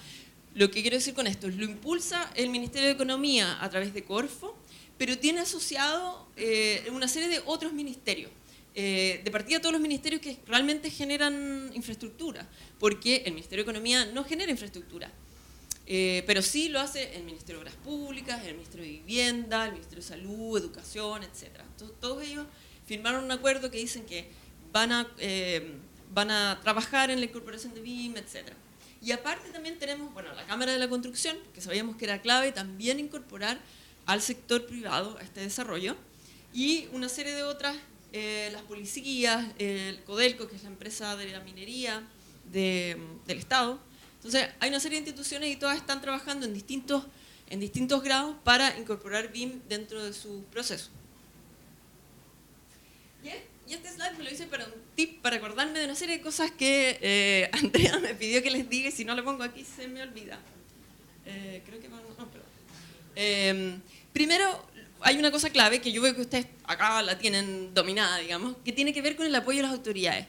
lo que quiero decir con esto es lo impulsa el Ministerio de Economía a través de Corfo, pero tiene asociado una serie de otros ministerios. De partida todos los ministerios que realmente generan infraestructura, porque el Ministerio de Economía no genera infraestructura. Pero sí lo hace el Ministerio de Obras Públicas, el Ministerio de Vivienda, el Ministerio de Salud, Educación, etc. Entonces, todos ellos firmaron un acuerdo que dicen que van a trabajar en la incorporación de BIM, etc. Y aparte también tenemos, bueno, la Cámara de la Construcción, que sabíamos que era clave también incorporar al sector privado a este desarrollo, y una serie de otras, las policías, el Codelco, que es la empresa de la minería del Estado. Entonces, hay una serie de instituciones y todas están trabajando en distintos grados para incorporar BIM dentro de su proceso. Y este slide me lo hice para un tip, para acordarme de una serie de cosas que Andrea me pidió que les diga, y si no lo pongo aquí se me olvida. Creo que no, perdón. Primero, hay una cosa clave que yo veo que ustedes acá la tienen dominada, digamos, que tiene que ver con el apoyo de las autoridades.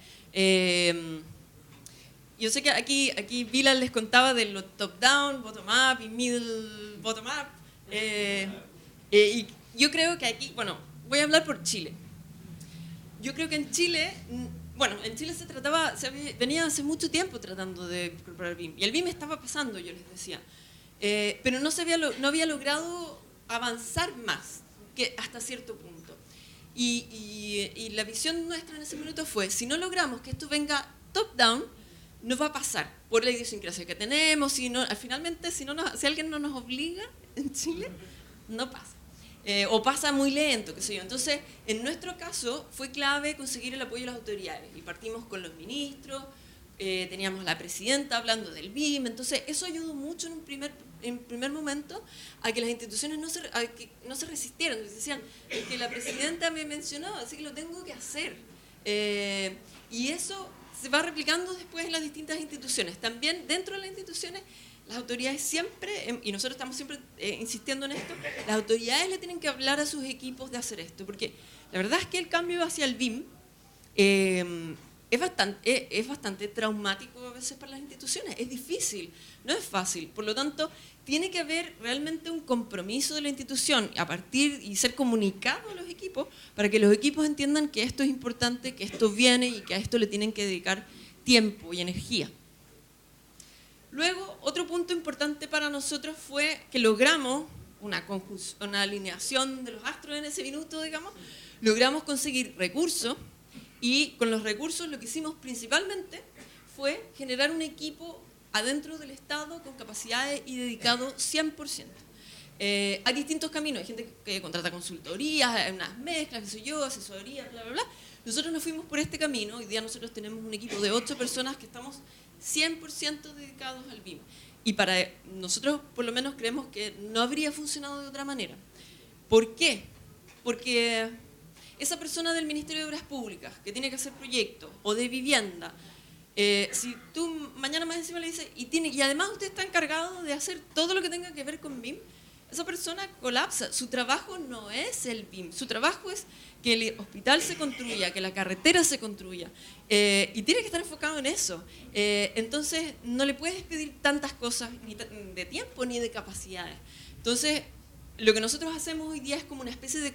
Yo sé que aquí Bilal les contaba de lo top-down, bottom-up y middle bottom-up. Y yo creo que aquí, bueno, voy a hablar por Chile. Yo creo que en Chile bueno, en Chile venía hace mucho tiempo tratando de incorporar BIM, y el BIM estaba pasando, yo les decía, pero no había logrado avanzar más que hasta cierto punto. Y la visión nuestra en ese minuto fue, si no logramos que esto venga top-down, no va a pasar por la idiosincrasia que tenemos, finalmente si alguien no nos obliga en Chile, no pasa. O pasa muy lento, qué sé yo. Entonces, en nuestro caso, fue clave conseguir el apoyo de las autoridades. Y partimos con los ministros, teníamos la presidenta hablando del BIM. Entonces, eso ayudó mucho en primer momento a que las instituciones no se resistieran. Decían, es que la presidenta me mencionó, así que lo tengo que hacer. Y eso se va replicando después en las distintas instituciones. También dentro de las instituciones, las autoridades siempre, y nosotros estamos siempre insistiendo en esto, las autoridades le tienen que hablar a sus equipos de hacer esto, porque la verdad es que el cambio hacia el BIM es bastante traumático a veces para las instituciones, es difícil, no es fácil, por lo tanto, tiene que haber realmente un compromiso de la institución y ser comunicado a los equipos para que los equipos entiendan que esto es importante, que esto viene y que a esto le tienen que dedicar tiempo y energía. Luego, otro punto importante para nosotros fue que logramos una alineación de los astros en ese minuto, digamos, logramos conseguir recursos y con los recursos lo que hicimos principalmente fue generar un equipo adentro del Estado con capacidades y dedicado 100%. Hay distintos caminos, hay gente que contrata consultorías, hay unas mezclas, qué sé yo, asesoría, bla, bla, bla. Nosotros nos fuimos por este camino, hoy día nosotros tenemos un equipo de 8 personas que estamos 100% dedicados al BIM. Y para nosotros, por lo menos, creemos que no habría funcionado de otra manera. ¿Por qué? Porque esa persona del Ministerio de Obras Públicas que tiene que hacer proyectos o de vivienda, si tú mañana más encima le dices, y además usted está encargado de hacer todo lo que tenga que ver con BIM, esa persona colapsa. Su trabajo no es el BIM, su trabajo es que el hospital se construya, que la carretera se construya, y tiene que estar enfocado en eso. Entonces, no le puedes pedir tantas cosas, ni de tiempo, ni de capacidades. Entonces, lo que nosotros hacemos hoy día es como una especie de...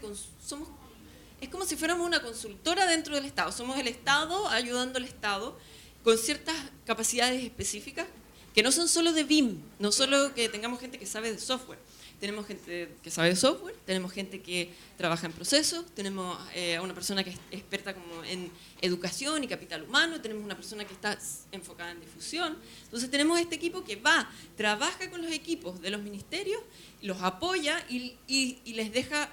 Es como si fuéramos una consultora dentro del Estado. Somos el Estado ayudando al Estado con ciertas capacidades específicas que no son solo de BIM, no solo que tengamos gente que sabe de software. Tenemos gente que sabe de software, tenemos gente que trabaja en procesos, tenemos a una persona que es experta como en educación y capital humano, tenemos una persona que está enfocada en difusión. Entonces tenemos este equipo que trabaja con los equipos de los ministerios, los apoya y les deja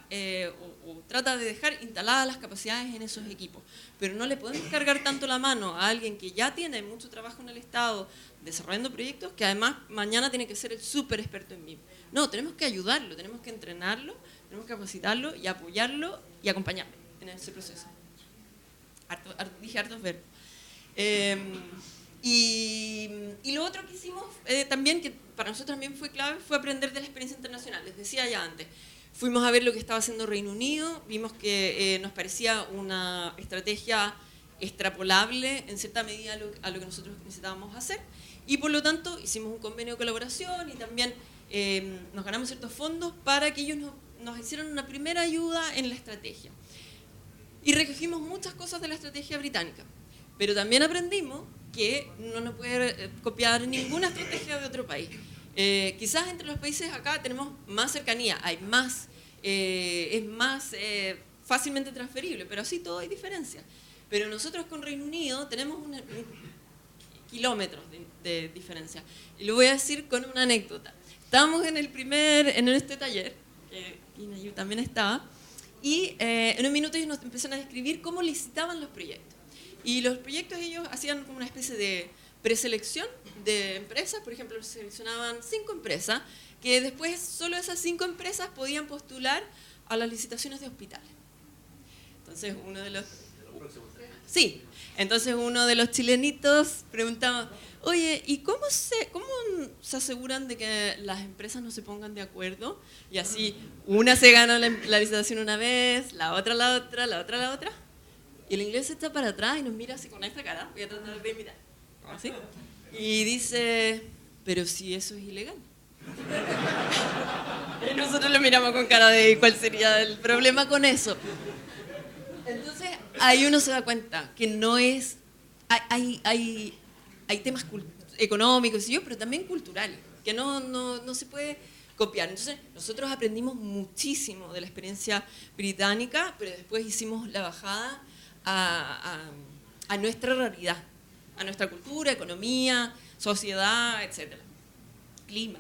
o trata de dejar instaladas las capacidades en esos equipos. Pero no le podemos cargar tanto la mano a alguien que ya tiene mucho trabajo en el Estado desarrollando proyectos, que además mañana tiene que ser el súper experto en BIM. No, tenemos que ayudarlo, tenemos que entrenarlo, tenemos que capacitarlo y apoyarlo y acompañarlo en ese proceso. Dije hartos verbos. Y lo otro que hicimos también, que para nosotros también fue clave, fue aprender de la experiencia internacional. Les decía ya antes, fuimos a ver lo que estaba haciendo Reino Unido, vimos que nos parecía una estrategia extrapolable en cierta medida a lo que nosotros necesitábamos hacer, y por lo tanto hicimos un convenio de colaboración y también nos ganamos ciertos fondos para que ellos nos hicieran una primera ayuda en la estrategia. Y recogimos muchas cosas de la estrategia británica, pero también aprendimos que no nos puede copiar ninguna estrategia de otro país. Quizás entre los países acá tenemos más cercanía, hay más, es más fácilmente transferible, pero así todo hay diferencias. Pero nosotros con Reino Unido tenemos kilómetros de diferencia. Y lo voy a decir con una anécdota. Estábamos en este taller, que Inayu también estaba, y en un minuto ellos nos empezaron a describir cómo licitaban los proyectos. Y los proyectos ellos hacían como una especie de preselección de empresas, por ejemplo, seleccionaban 5 empresas, que después solo esas 5 empresas podían postular a las licitaciones de hospitales. Entonces entonces uno de los chilenitos preguntaba, oye, ¿y cómo se aseguran de que las empresas no se pongan de acuerdo? Y así, una se gana la licitación una vez, la otra la otra, la otra la otra. Y el inglés se está para atrás y nos mira así con esta cara, voy a tratar de imitar, ¿así? Y dice, pero si eso es ilegal. Y nosotros lo miramos con cara de ¿cuál sería el problema con eso? Entonces, ahí uno se da cuenta que no es... Hay temas económicos, pero también culturales, que no se puede copiar. Entonces, nosotros aprendimos muchísimo de la experiencia británica, pero después hicimos la bajada a nuestra realidad, a nuestra cultura, economía, sociedad, etcétera, clima.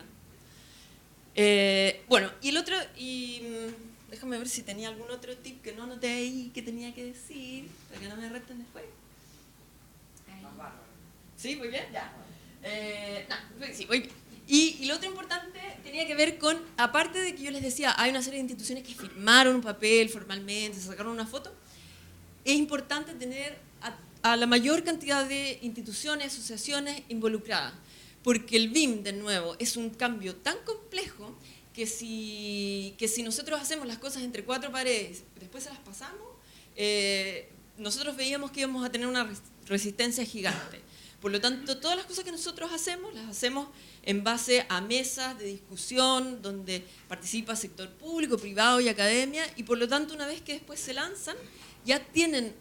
Bueno, y el otro, déjame ver si tenía algún otro tip que no anoté ahí que tenía que decir, para que no me reten después. ¿Sí? ¿Muy bien? Ya. Sí, muy bien. Y lo otro importante tenía que ver con, aparte de que yo les decía, hay una serie de instituciones que firmaron un papel formalmente, se sacaron una foto, es importante tener a la mayor cantidad de instituciones, asociaciones involucradas, porque el BIM, de nuevo, es un cambio tan complejo que si nosotros hacemos las cosas entre cuatro paredes, después se las pasamos, nosotros veíamos que íbamos a tener una resistencia gigante. Por lo tanto, todas las cosas que nosotros hacemos, las hacemos en base a mesas de discusión donde participa sector público, privado y academia, y por lo tanto, una vez que después se lanzan, ya tienen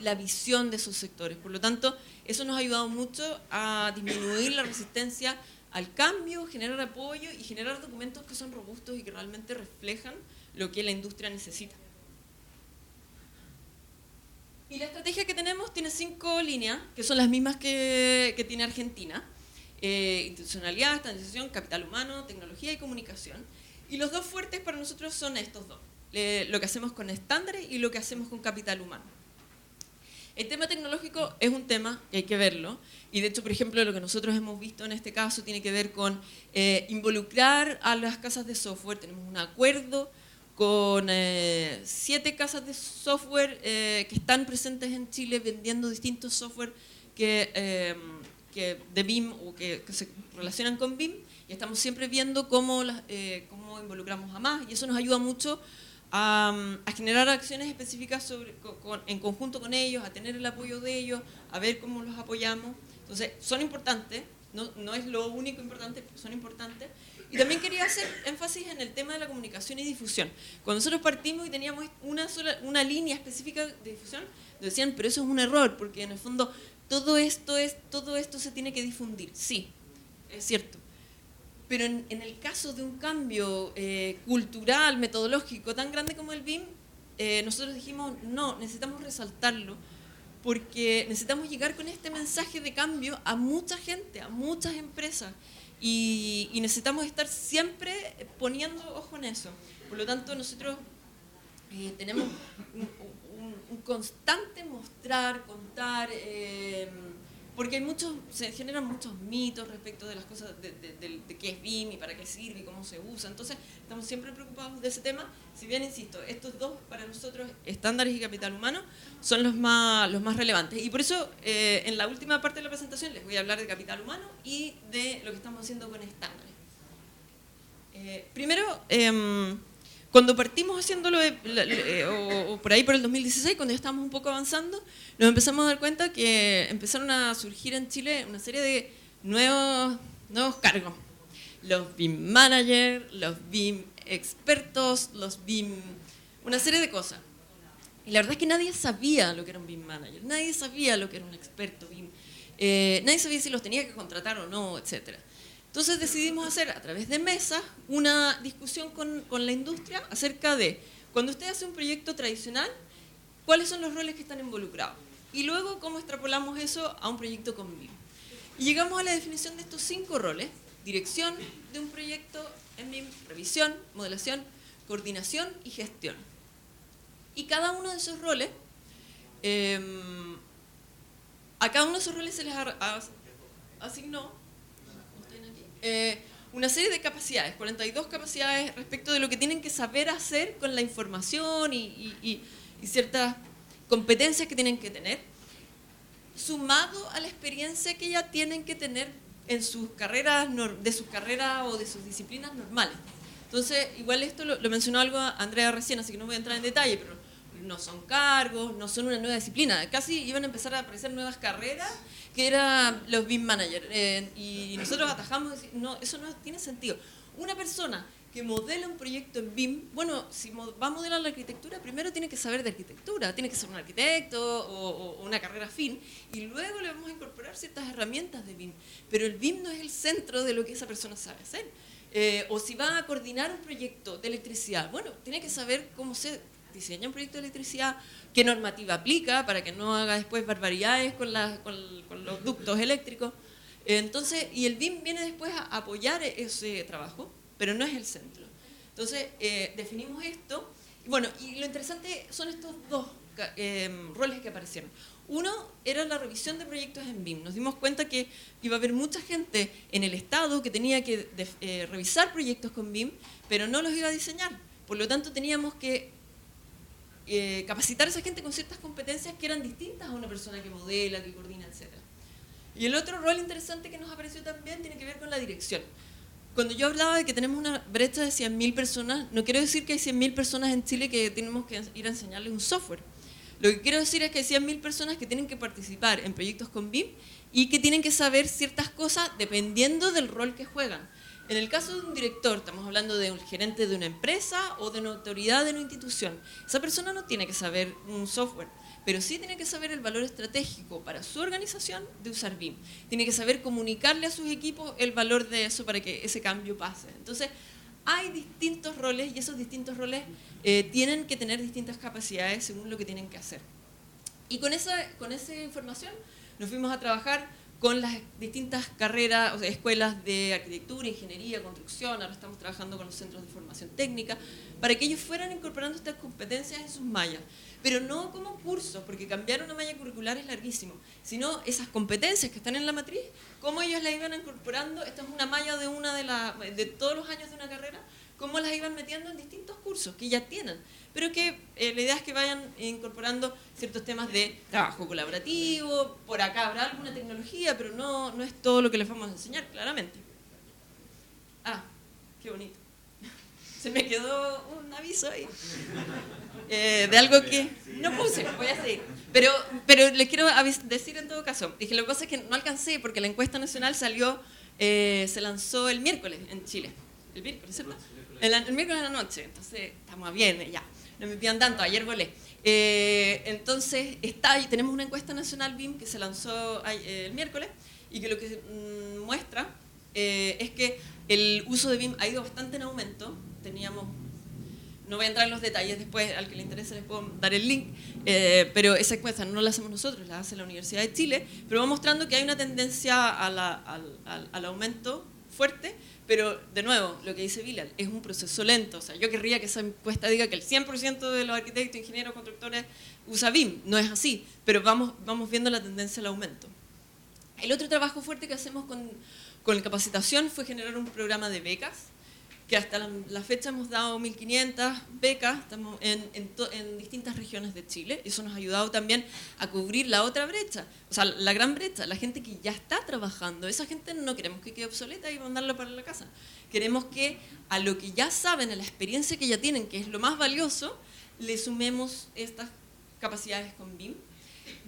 la visión de esos sectores. Por lo tanto, eso nos ha ayudado mucho a disminuir la resistencia al cambio, generar apoyo y generar documentos que son robustos y que realmente reflejan lo que la industria necesita. Y la estrategia que tenemos tiene 5 líneas, que son las mismas que tiene Argentina. Institucionalidad, estandarización, capital humano, tecnología y comunicación. Y los dos fuertes para nosotros son estos dos. Lo que hacemos con estándares y lo que hacemos con capital humano. El tema tecnológico es un tema que hay que verlo. Y de hecho, por ejemplo, lo que nosotros hemos visto en este caso tiene que ver con involucrar a las casas de software. Tenemos un acuerdo con 7 casas de software que están presentes en Chile vendiendo distintos software que de BIM o que se relacionan con BIM, y estamos siempre viendo cómo involucramos a más, y eso nos ayuda mucho a generar acciones específicas en conjunto con ellos, a tener el apoyo de ellos, a ver cómo los apoyamos. Entonces, son importantes, no es lo único importante, pero son importantes. Y también quería hacer énfasis en el tema de la comunicación y difusión. Cuando nosotros partimos y teníamos una línea específica de difusión, nos decían, pero eso es un error, porque en el fondo todo esto se tiene que difundir. Sí, es cierto. Pero en el caso de un cambio cultural, metodológico tan grande como el BIM, nosotros dijimos, no, necesitamos resaltarlo, porque necesitamos llegar con este mensaje de cambio a mucha gente, a muchas empresas. Y necesitamos estar siempre poniendo ojo en eso. Por lo tanto, nosotros tenemos un constante mostrar, contar, porque se generan muchos mitos respecto de las cosas, de qué es BIM y para qué sirve y cómo se usa. Entonces, estamos siempre preocupados de ese tema. Si bien, insisto, estos dos para nosotros, estándares y capital humano, son los más relevantes. Y por eso, en la última parte de la presentación, les voy a hablar de capital humano y de lo que estamos haciendo con estándares. Primero, cuando partimos haciéndolo, o por ahí por el 2016, cuando ya estábamos un poco avanzando, nos empezamos a dar cuenta que empezaron a surgir en Chile una serie de nuevos cargos. Los BIM managers, los BIM expertos, los BIM, una serie de cosas. Y la verdad es que nadie sabía lo que era un BIM manager, nadie sabía lo que era un experto BIM, nadie sabía si los tenía que contratar o no, etc. Entonces decidimos hacer a través de mesas una discusión con la industria acerca de, cuando usted hace un proyecto tradicional, cuáles son los roles que están involucrados. Y luego cómo extrapolamos eso a un proyecto con BIM. Y llegamos a la definición de estos 5 roles: dirección de un proyecto en BIM, revisión, modelación, coordinación y gestión. Y cada uno de esos roles, a cada uno de esos roles se les asignó una serie de capacidades, 42 capacidades respecto de lo que tienen que saber hacer con la información y ciertas competencias que tienen que tener, sumado a la experiencia que ya tienen que tener en sus carreras, de sus carreras o de sus disciplinas normales. Entonces, igual esto lo mencionó algo Andrea recién, así que no voy a entrar en detalle, pero no son cargos, no son una nueva disciplina. Casi iban a empezar a aparecer nuevas carreras, que eran los BIM managers. Y nosotros atajamos, no, eso no tiene sentido. Una persona que modela un proyecto en BIM, bueno, si va a modelar la arquitectura, primero tiene que saber de arquitectura, tiene que ser un arquitecto o una carrera afín, y luego le vamos a incorporar ciertas herramientas de BIM. Pero el BIM no es el centro de lo que esa persona sabe hacer. O si va a coordinar un proyecto de electricidad, bueno, tiene que saber cómo se diseña un proyecto de electricidad, qué normativa aplica para que no haga después barbaridades con los ductos eléctricos. Entonces, y el BIM viene después a apoyar ese trabajo, pero no es el centro. Entonces, definimos esto. Bueno, y lo interesante son estos dos roles que aparecieron. Uno era la revisión de proyectos en BIM. Nos dimos cuenta que iba a haber mucha gente en el Estado que tenía que revisar proyectos con BIM, pero no los iba a diseñar. Por lo tanto, teníamos que capacitar a esa gente con ciertas competencias que eran distintas a una persona que modela, que coordina, etc. Y el otro rol interesante que nos apareció también tiene que ver con la dirección. Cuando yo hablaba de que tenemos una brecha de 100.000 personas, no quiero decir que hay 100.000 personas en Chile que tenemos que ir a enseñarles un software. Lo que quiero decir es que hay 100.000 personas que tienen que participar en proyectos con BIM y que tienen que saber ciertas cosas dependiendo del rol que juegan. En el caso de un director, estamos hablando de un gerente de una empresa o de una autoridad de una institución. Esa persona no tiene que saber un software, pero sí tiene que saber el valor estratégico para su organización de usar BIM. Tiene que saber comunicarle a sus equipos el valor de eso para que ese cambio pase. Entonces, hay distintos roles y esos distintos roles tienen que tener distintas capacidades según lo que tienen que hacer. Y con esa información nos fuimos a trabajar con las distintas carreras, o sea, escuelas de arquitectura, ingeniería, construcción. Ahora estamos trabajando con los centros de formación técnica, para que ellos fueran incorporando estas competencias en sus mallas. Pero no como cursos, porque cambiar una malla curricular es larguísimo, sino esas competencias que están en la matriz, cómo ellos las iban incorporando. Esta es una malla de todos los años de una carrera, cómo las iban metiendo en distintos cursos que ya tienen, pero que la idea es que vayan incorporando ciertos temas de trabajo colaborativo. Por acá habrá alguna tecnología, pero no es todo lo que les vamos a enseñar, claramente. Ah, qué bonito. Se me quedó un aviso ahí. De algo que no puse, voy a seguir. Pero les quiero decir en todo caso, dije, lo que pasa es que no alcancé porque la encuesta nacional se lanzó el miércoles en Chile. El miércoles, ¿cierto? El miércoles en la noche, entonces estamos bien, ya. No me pidan tanto, ayer volé. Entonces, tenemos una encuesta nacional BIM que se lanzó el miércoles y que lo que muestra es que el uso de BIM ha ido bastante en aumento. No voy a entrar en los detalles, después al que le interese les puedo dar el link, pero esa encuesta no la hacemos nosotros, la hace la Universidad de Chile, pero va mostrando que hay una tendencia al aumento fuerte, pero de nuevo, lo que dice Bilal, es un proceso lento. O sea, yo querría que esa encuesta diga que el 100% de los arquitectos, ingenieros, constructores usa BIM, no es así, pero vamos viendo la tendencia al aumento. El otro trabajo fuerte que hacemos con capacitación fue generar un programa de becas, que hasta la fecha hemos dado 1.500 becas, estamos en distintas regiones de Chile. Eso nos ha ayudado también a cubrir la otra brecha, o sea, la gran brecha, la gente que ya está trabajando. Esa gente no queremos que quede obsoleta y mandarla para la casa. Queremos que a lo que ya saben, a la experiencia que ya tienen, que es lo más valioso, le sumemos estas capacidades con BIM.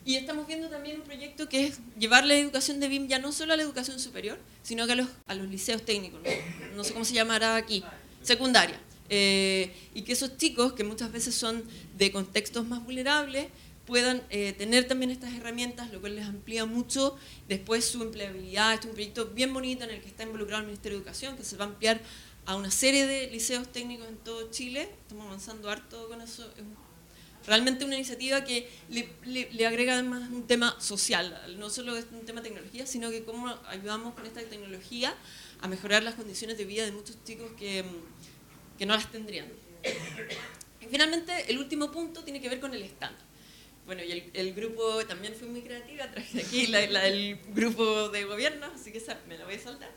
Y estamos viendo también un proyecto que es llevar la educación de BIM ya no solo a la educación superior, sino que a los liceos técnicos, no sé cómo se llamará aquí, secundaria. Y que esos chicos, que muchas veces son de contextos más vulnerables, puedan tener también estas herramientas, lo cual les amplía mucho después su empleabilidad. Este es un proyecto bien bonito en el que está involucrado el Ministerio de Educación, que se va a ampliar a una serie de liceos técnicos en todo Chile. Estamos avanzando harto con eso. Es realmente una iniciativa que le agrega además un tema social, no solo es un tema de tecnología, sino que cómo ayudamos con esta tecnología a mejorar las condiciones de vida de muchos chicos que no las tendrían. Y finalmente, el último punto tiene que ver con el estándar. Bueno, y el grupo también fue muy creativa, traje aquí la del grupo de gobierno, así que esa me la voy a saltar.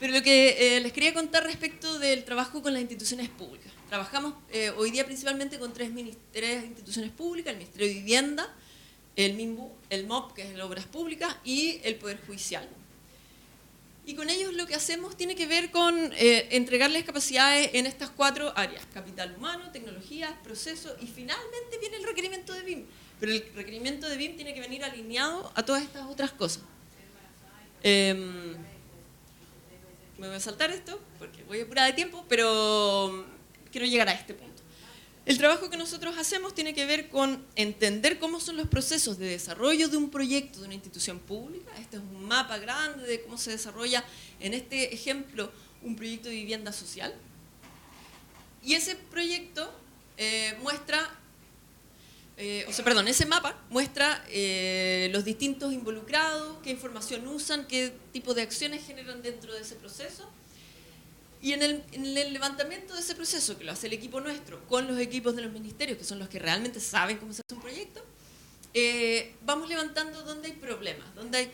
Pero lo que les quería contar respecto del trabajo con las instituciones públicas. Trabajamos hoy día principalmente con tres instituciones públicas: el Ministerio de Vivienda, el MIMBU, el MOP, que es el Obras Públicas, y el Poder Judicial. Y con ellos lo que hacemos tiene que ver con entregarles capacidades en estas 4 áreas: capital humano, tecnología, proceso, y finalmente viene el requerimiento de BIM. Pero el requerimiento de BIM tiene que venir alineado a todas estas otras cosas. me voy a saltar esto porque voy apurada de tiempo, pero quiero llegar a este punto. El trabajo que nosotros hacemos tiene que ver con entender cómo son los procesos de desarrollo de un proyecto de una institución pública. Este es un mapa grande de cómo se desarrolla, en este ejemplo, un proyecto de vivienda social. Y ese proyecto ese mapa muestra los distintos involucrados, qué información usan, qué tipo de acciones generan dentro de ese proceso. Y en el levantamiento de ese proceso, que lo hace el equipo nuestro, con los equipos de los ministerios, que son los que realmente saben cómo se hace un proyecto, vamos levantando dónde hay problemas, dónde hay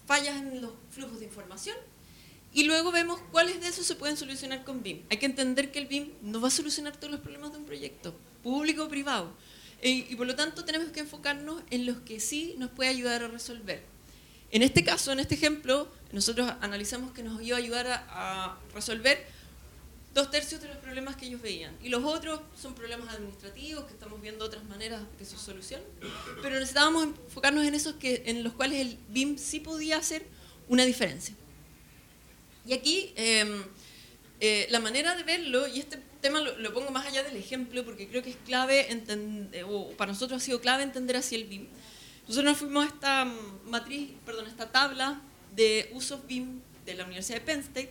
fallas en los flujos de información, y luego vemos cuáles de esos se pueden solucionar con BIM. Hay que entender que el BIM no va a solucionar todos los problemas de un proyecto, público o privado, y por lo tanto tenemos que enfocarnos en los que sí nos puede ayudar a resolver. En este caso, en este ejemplo, nosotros analizamos que nos iba a ayudar a resolver 2/3 de los problemas que ellos veían. Y los otros son problemas administrativos, que estamos viendo otras maneras que se solucionen. Pero necesitábamos enfocarnos en esos en los cuales el BIM sí podía hacer una diferencia. Y aquí, la manera de verlo, y este tema lo pongo más allá del ejemplo, porque creo que es clave, o para nosotros ha sido clave entender así el BIM. Nosotros nos fuimos a esta tabla de usos BIM de la Universidad de Penn State,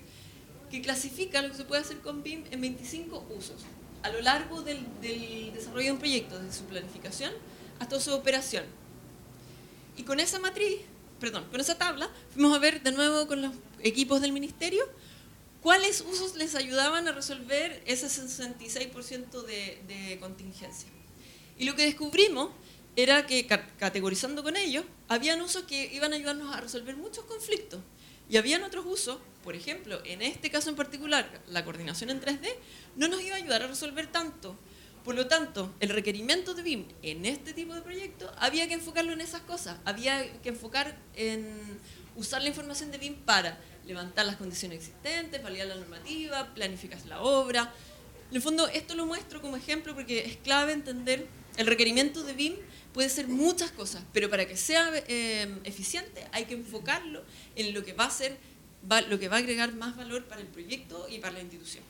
que clasifica lo que se puede hacer con BIM en 25 usos, a lo largo del desarrollo de un proyecto, desde su planificación hasta su operación. Y con esa con esa tabla, fuimos a ver de nuevo con los equipos del ministerio cuáles usos les ayudaban a resolver ese 66% de contingencia. Y lo que descubrimos era que, categorizando con ellos, habían usos que iban a ayudarnos a resolver muchos conflictos. Y habían otros usos, por ejemplo, en este caso en particular, la coordinación en 3D, no nos iba a ayudar a resolver tanto. Por lo tanto, el requerimiento de BIM en este tipo de proyectos había que enfocarlo en esas cosas. Había que enfocar en usar la información de BIM para levantar las condiciones existentes, validar la normativa, planificar la obra. En el fondo, esto lo muestro como ejemplo porque es clave entender el requerimiento de BIM. Puede ser muchas cosas, pero para que sea eficiente hay que enfocarlo en lo que va a agregar más valor para el proyecto y para la institución.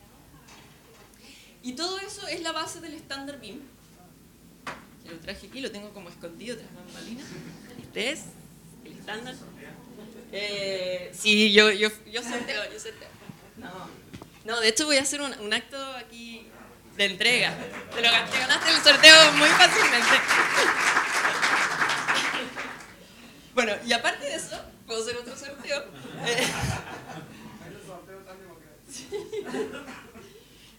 Y todo eso es la base del estándar BIM. Lo traje aquí, lo tengo como escondido tras bambalinas. Este es el estándar. Sí, yo sorteo. No, de hecho voy a hacer un acto aquí de entrega. Te ganaste el sorteo muy fácilmente. Bueno, y aparte de eso, puedo hacer otro sorteo.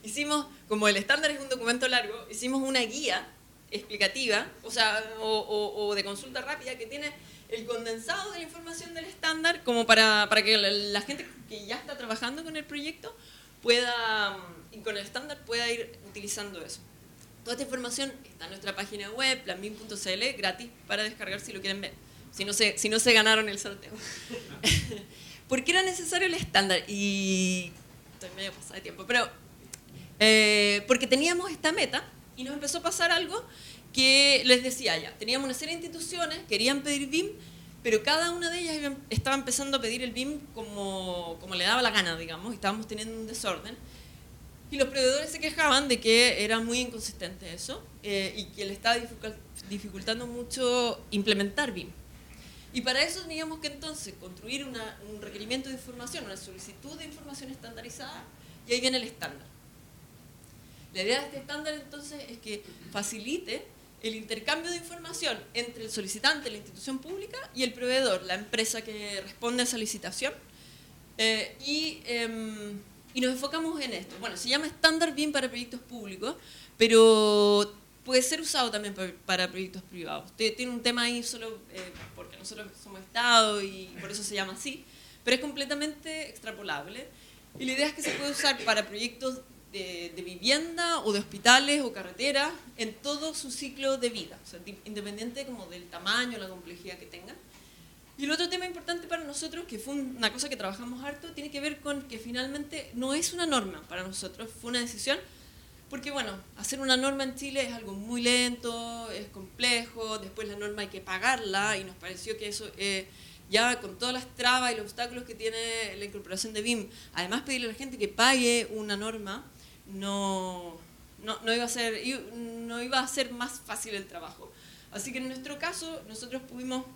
Hicimos, como el estándar es un documento largo, hicimos una guía explicativa, o de consulta rápida, que tiene el condensado de la información del estándar, como para que la gente que ya está trabajando con el proyecto y con el estándar pueda ir utilizando eso. Toda esta información está en nuestra página web, planbim.cl, gratis para descargar si lo quieren ver, si no se ganaron el sorteo. ¿Por qué era necesario el estándar? Y estoy medio pasada de tiempo, pero porque teníamos esta meta y nos empezó a pasar algo que les decía ya. Teníamos una serie de instituciones, querían pedir BIM, pero cada una de ellas estaba empezando a pedir el BIM como le daba la gana, digamos, y estábamos teniendo un desorden. Y los proveedores se quejaban de que era muy inconsistente eso y que le estaba dificultando mucho implementar BIM. Y para eso teníamos que entonces construir un requerimiento de información, una solicitud de información estandarizada, y ahí viene el estándar. La idea de este estándar entonces es que facilite el intercambio de información entre el solicitante, la institución pública, y el proveedor, la empresa que responde a esa licitación. Y nos enfocamos en esto. Bueno, se llama estándar BIM para proyectos públicos, pero puede ser usado también para proyectos privados. Tiene un tema ahí solo porque nosotros somos Estado y por eso se llama así, pero es completamente extrapolable. Y la idea es que se puede usar para proyectos de vivienda o de hospitales o carreteras en todo su ciclo de vida, o sea, independiente como del tamaño, la complejidad que tengan. Y el otro tema importante para nosotros, que fue una cosa que trabajamos harto, tiene que ver con que finalmente no es una norma para nosotros, fue una decisión, porque bueno, hacer una norma en Chile es algo muy lento, es complejo, después la norma hay que pagarla y nos pareció que eso ya con todas las trabas y los obstáculos que tiene la incorporación de BIM, además pedirle a la gente que pague una norma, no iba a ser más fácil el trabajo. Así que en nuestro caso, nosotros pudimos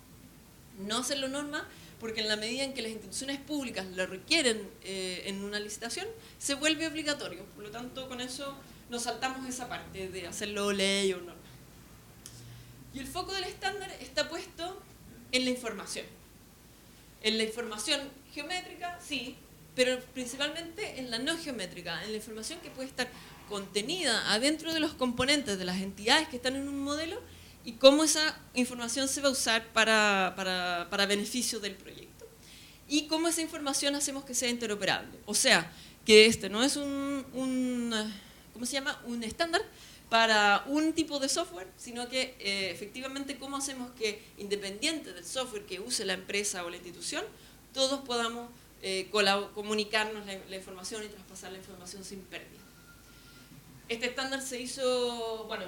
no hacerlo norma, porque en la medida en que las instituciones públicas lo requieren en una licitación, se vuelve obligatorio. Por lo tanto, con eso nos saltamos esa parte de hacerlo ley o norma. Y el foco del estándar está puesto en la información. En la información geométrica, sí, pero principalmente en la no geométrica, en la información que puede estar contenida adentro de los componentes de las entidades que están en un modelo y cómo esa información se va a usar para beneficio del proyecto. Y cómo esa información hacemos que sea interoperable. O sea, que este no es ¿cómo se llama? Un estándar para un tipo de software, sino que efectivamente cómo hacemos que, independiente del software que use la empresa o la institución, todos podamos comunicarnos la información y traspasar la información sin pérdida. Este estándar se hizo, bueno,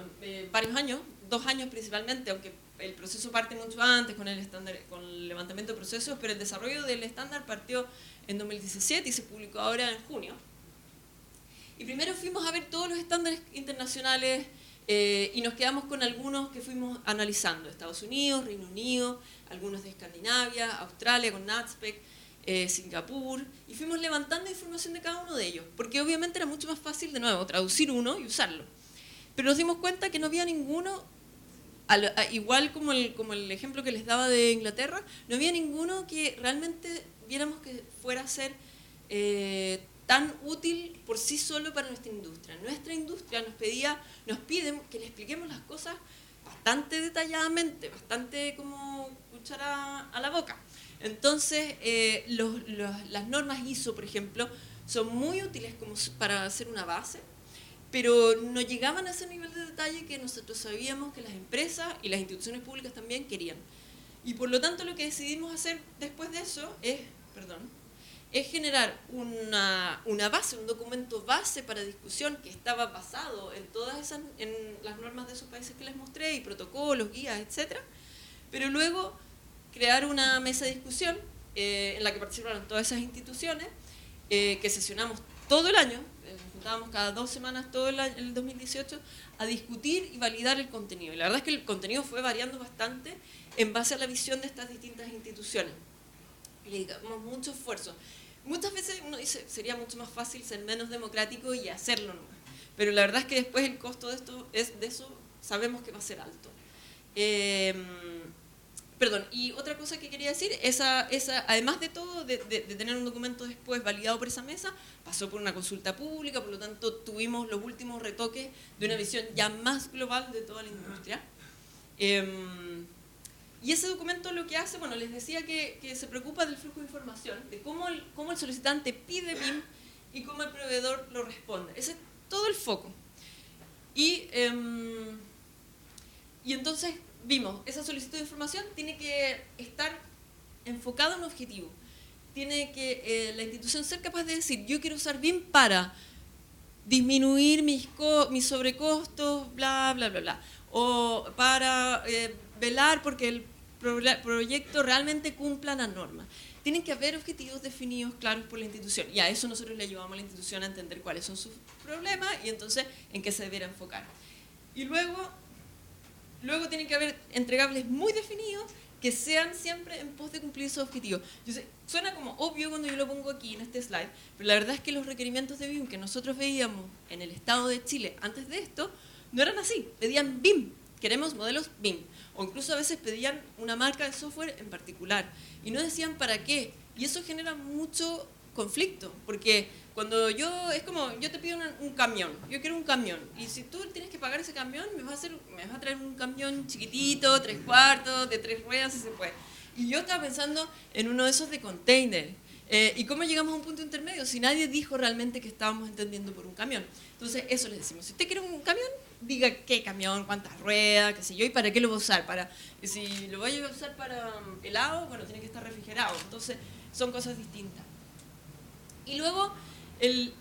varios años, 2 años principalmente, aunque el proceso parte mucho antes con el estándar, con el levantamiento de procesos, pero el desarrollo del estándar partió en 2017 y se publicó ahora en junio. Y primero fuimos a ver todos los estándares internacionales y nos quedamos con algunos que fuimos analizando: Estados Unidos, Reino Unido, algunos de Escandinavia, Australia con NATSPEC, Singapur, y fuimos levantando información de cada uno de ellos, porque obviamente era mucho más fácil, de nuevo, traducir uno y usarlo. Pero nos dimos cuenta que no había ninguno, igual como el ejemplo que les daba de Inglaterra, no había ninguno que realmente viéramos que fuera a ser tan útil por sí solo para nuestra industria. Nuestra industria nos pide que le expliquemos las cosas bastante detalladamente, bastante como cuchara a la boca. Entonces, las normas ISO, por ejemplo, son muy útiles como para hacer una base, pero no llegaban a ese nivel de detalle que nosotros sabíamos que las empresas y las instituciones públicas también querían. Y por lo tanto, lo que decidimos hacer después de eso es generar una base, un documento base para discusión que estaba basado en las normas de esos países que les mostré, y protocolos, guías, etc. Pero luego crear una mesa de discusión en la que participaron todas esas instituciones, que sesionamos todo el año, nos juntábamos cada 2 semanas todo el año, el 2018, a discutir y validar el contenido. Y la verdad es que el contenido fue variando bastante en base a la visión de estas distintas instituciones. Y le dedicamos mucho esfuerzo. Muchas veces uno dice, sería mucho más fácil ser menos democrático y hacerlo nomás. Pero la verdad es que después el costo de eso sabemos que va a ser alto. Y otra cosa que quería decir, además de todo, de tener un documento después validado por esa mesa, pasó por una consulta pública, por lo tanto tuvimos los últimos retoques de una visión ya más global de toda la industria. Y ese documento lo que hace, bueno, les decía que se preocupa del flujo de información, de cómo el solicitante pide BIM y cómo el proveedor lo responde. Ese es todo el foco. Y entonces vimos, esa solicitud de información tiene que estar enfocada en un objetivo. Tiene que la institución ser capaz de decir, yo quiero usar BIM para disminuir mis sobrecostos, bla, bla, bla, bla. O para velar porque el proyecto realmente cumpla las normas. Tienen que haber objetivos definidos, claros por la institución. Y a eso nosotros le ayudamos a la institución a entender cuáles son sus problemas y entonces en qué se debiera enfocar. Y luego tienen que haber entregables muy definidos que sean siempre en pos de cumplir esos objetivos. Yo sé, suena como obvio cuando yo lo pongo aquí en este slide, pero la verdad es que los requerimientos de BIM que nosotros veíamos en el Estado de Chile antes de esto no eran así. Pedían BIM, queremos modelos BIM. O incluso a veces pedían una marca de software en particular y no decían para qué. Y eso genera mucho conflicto, porque es como yo te pido un camión, yo quiero un camión, y si tú tienes que pagar ese camión, me vas a traer un camión chiquitito, 3/4, de 3 ruedas, si se puede. Y yo estaba pensando en uno de esos de container. ¿Y cómo llegamos a un punto intermedio? Si nadie dijo realmente que estábamos entendiendo por un camión. Entonces, eso les decimos. Si usted quiere un camión, diga qué camión, cuántas ruedas, qué sé yo, y para qué lo va a usar. Si lo vaya a usar para helado, bueno, tiene que estar refrigerado. Entonces, son cosas distintas. Y luego, el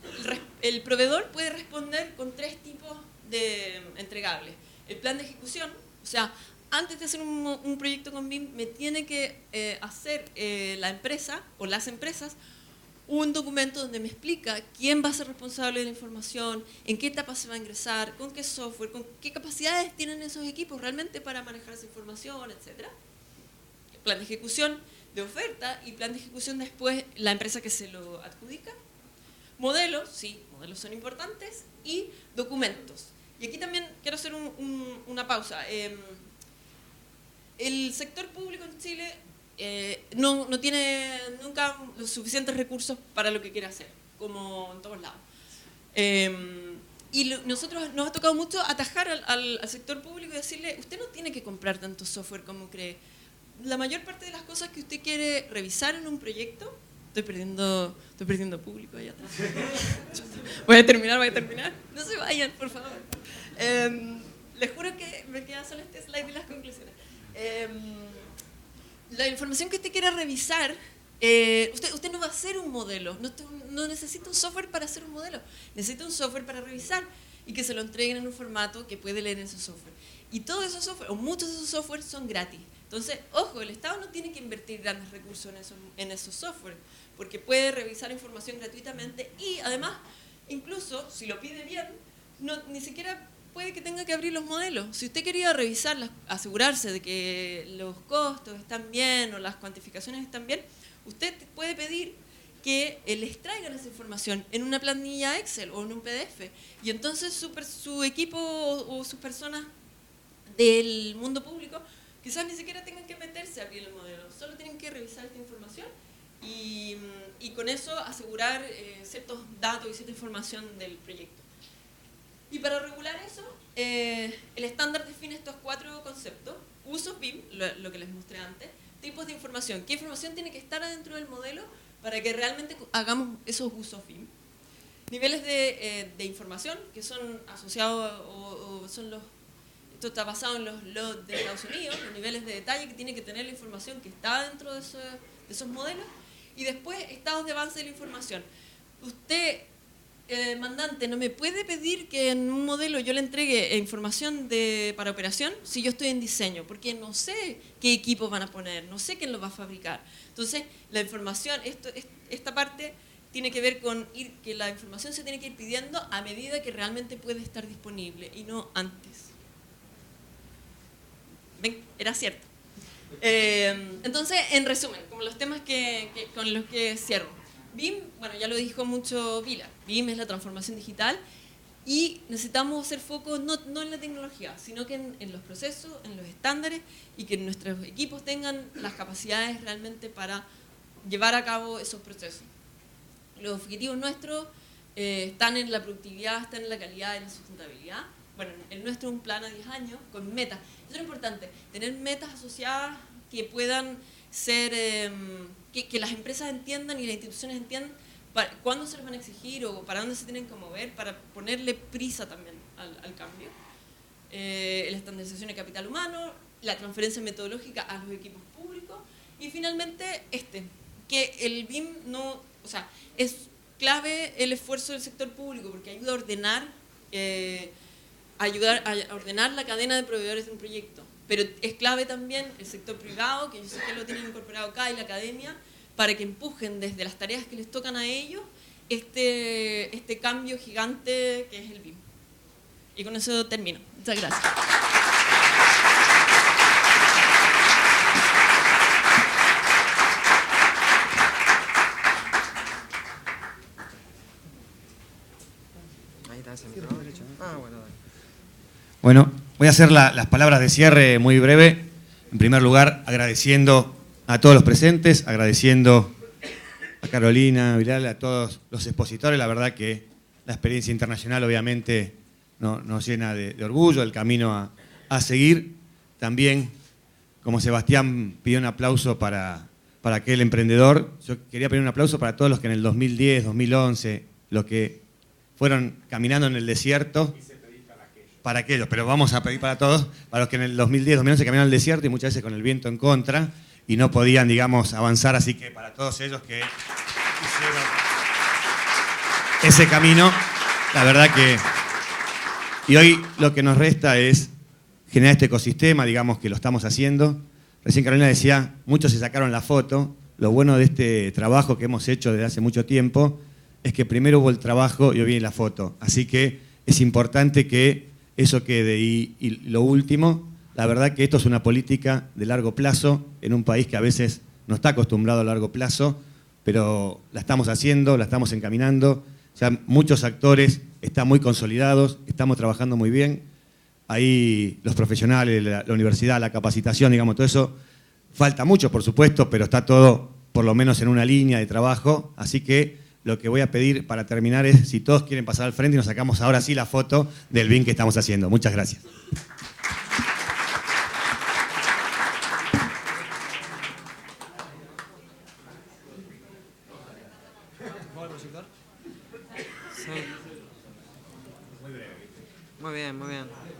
proveedor puede responder con 3 tipos de entregables. El plan de ejecución, o sea, antes de hacer un proyecto con BIM, me tiene que hacer la empresa o las empresas un documento donde me explica quién va a ser responsable de la información, en qué etapa se va a ingresar, con qué software, con qué capacidades tienen esos equipos realmente para manejar esa información, etc. Plan de ejecución de oferta y plan de ejecución después la empresa que se lo adjudica. Modelos, sí, modelos son importantes, y documentos. Y aquí también quiero hacer una pausa. El sector público en Chile no tiene nunca los suficientes recursos para lo que quiere hacer, como en todos lados. Nosotros nos ha tocado mucho atajar al sector público y decirle, usted no tiene que comprar tanto software como cree. La mayor parte de las cosas que usted quiere revisar en un proyecto, estoy perdiendo público allá atrás. Voy a terminar. No se vayan, por favor. Les juro que me queda solo este slide y las conclusiones. La información que usted quiera revisar, usted no va a hacer un modelo, no necesita un software para hacer un modelo, necesita un software para revisar y que se lo entreguen en un formato que puede leer en ese software. Y todos esos software, o muchos de esos software son gratis. Entonces, ojo, el Estado no tiene que invertir grandes recursos en esos software, porque puede revisar información gratuitamente y además, incluso si lo pide bien, ni siquiera puede que tenga que abrir los modelos. Si usted quería revisarlas, asegurarse de que los costos están bien o las cuantificaciones están bien, usted puede pedir que les traigan esa información en una planilla Excel o en un PDF. Y entonces su equipo o sus personas del mundo público quizás ni siquiera tengan que meterse a abrir el modelo, solo tienen que revisar esta información y con eso asegurar ciertos datos y cierta información del proyecto. Y para regular eso, el estándar define estos 4 conceptos: usos BIM, lo que les mostré antes, tipos de información, qué información tiene que estar adentro del modelo para que realmente hagamos esos usos BIM, niveles de información que son asociados o son esto está basado en los laws de Estados Unidos, los niveles de detalle que tiene que tener la información que está dentro de esos modelos, y después estados de avance de la información. Usted, mandante, no me puede pedir que en un modelo yo le entregue información para operación si yo estoy en diseño, porque no sé qué equipos van a poner, no sé quién los va a fabricar. Entonces, la información, esta parte tiene que ver con que la información se tiene que ir pidiendo a medida que realmente puede estar disponible y no antes. ¿Ven? Era cierto. Entonces, en resumen, como los temas con los que cierro. BIM, bueno, ya lo dijo mucho Vila, BIM es la transformación digital y necesitamos hacer foco no en la tecnología, sino que en los procesos, en los estándares y que nuestros equipos tengan las capacidades realmente para llevar a cabo esos procesos. Los objetivos nuestros están en la productividad, están en la calidad, en la sustentabilidad. Bueno, el nuestro es un plan a 10 años con metas. Eso es importante, tener metas asociadas que puedan ser, que las empresas entiendan y las instituciones entiendan cuándo se les van a exigir o para dónde se tienen que mover, para ponerle prisa también al cambio. La estandarización de capital humano, la transferencia metodológica a los equipos públicos y finalmente que el BIM es clave el esfuerzo del sector público porque ayuda a ordenar la cadena de proveedores de un proyecto. Pero es clave también el sector privado, que yo sé que lo tienen incorporado acá, y la academia, para que empujen desde las tareas que les tocan a ellos este cambio gigante que es el BIM. Y con eso termino. Muchas gracias. Ahí está ese micrófono derecho. Bueno, dale. Bueno, voy a hacer las palabras de cierre muy breve. En primer lugar, agradeciendo a todos los presentes, agradeciendo a Carolina, a Bilal, a todos los expositores. La verdad que la experiencia internacional obviamente nos llena de orgullo, el camino a seguir. También, como Sebastián pidió un aplauso para aquel emprendedor, yo quería pedir un aplauso para todos los que en el 2010, 2011, los que fueron caminando en el desierto. Para aquellos, pero vamos a pedir para todos, para los que en el 2010, 2011 caminaron al desierto y muchas veces con el viento en contra y no podían, digamos, avanzar, así que para todos ellos que hicieron ese camino, la verdad que... Y hoy lo que nos resta es generar este ecosistema, digamos que lo estamos haciendo. Recién Carolina decía, muchos se sacaron la foto. Lo bueno de este trabajo que hemos hecho desde hace mucho tiempo es que primero hubo el trabajo y hoy viene la foto. Así que es importante que eso quede. Y lo último, la verdad que esto es una política de largo plazo en un país que a veces no está acostumbrado a largo plazo, pero la estamos haciendo, la estamos encaminando. Ya muchos actores están muy consolidados, estamos trabajando muy bien. Ahí los profesionales, la universidad, la capacitación, digamos, todo eso, falta mucho, por supuesto, pero está todo por lo menos en una línea de trabajo. Así que lo que voy a pedir para terminar es si todos quieren pasar al frente y nos sacamos ahora sí la foto del bien que estamos haciendo. Muchas gracias. Sí. Muy bien, muy bien.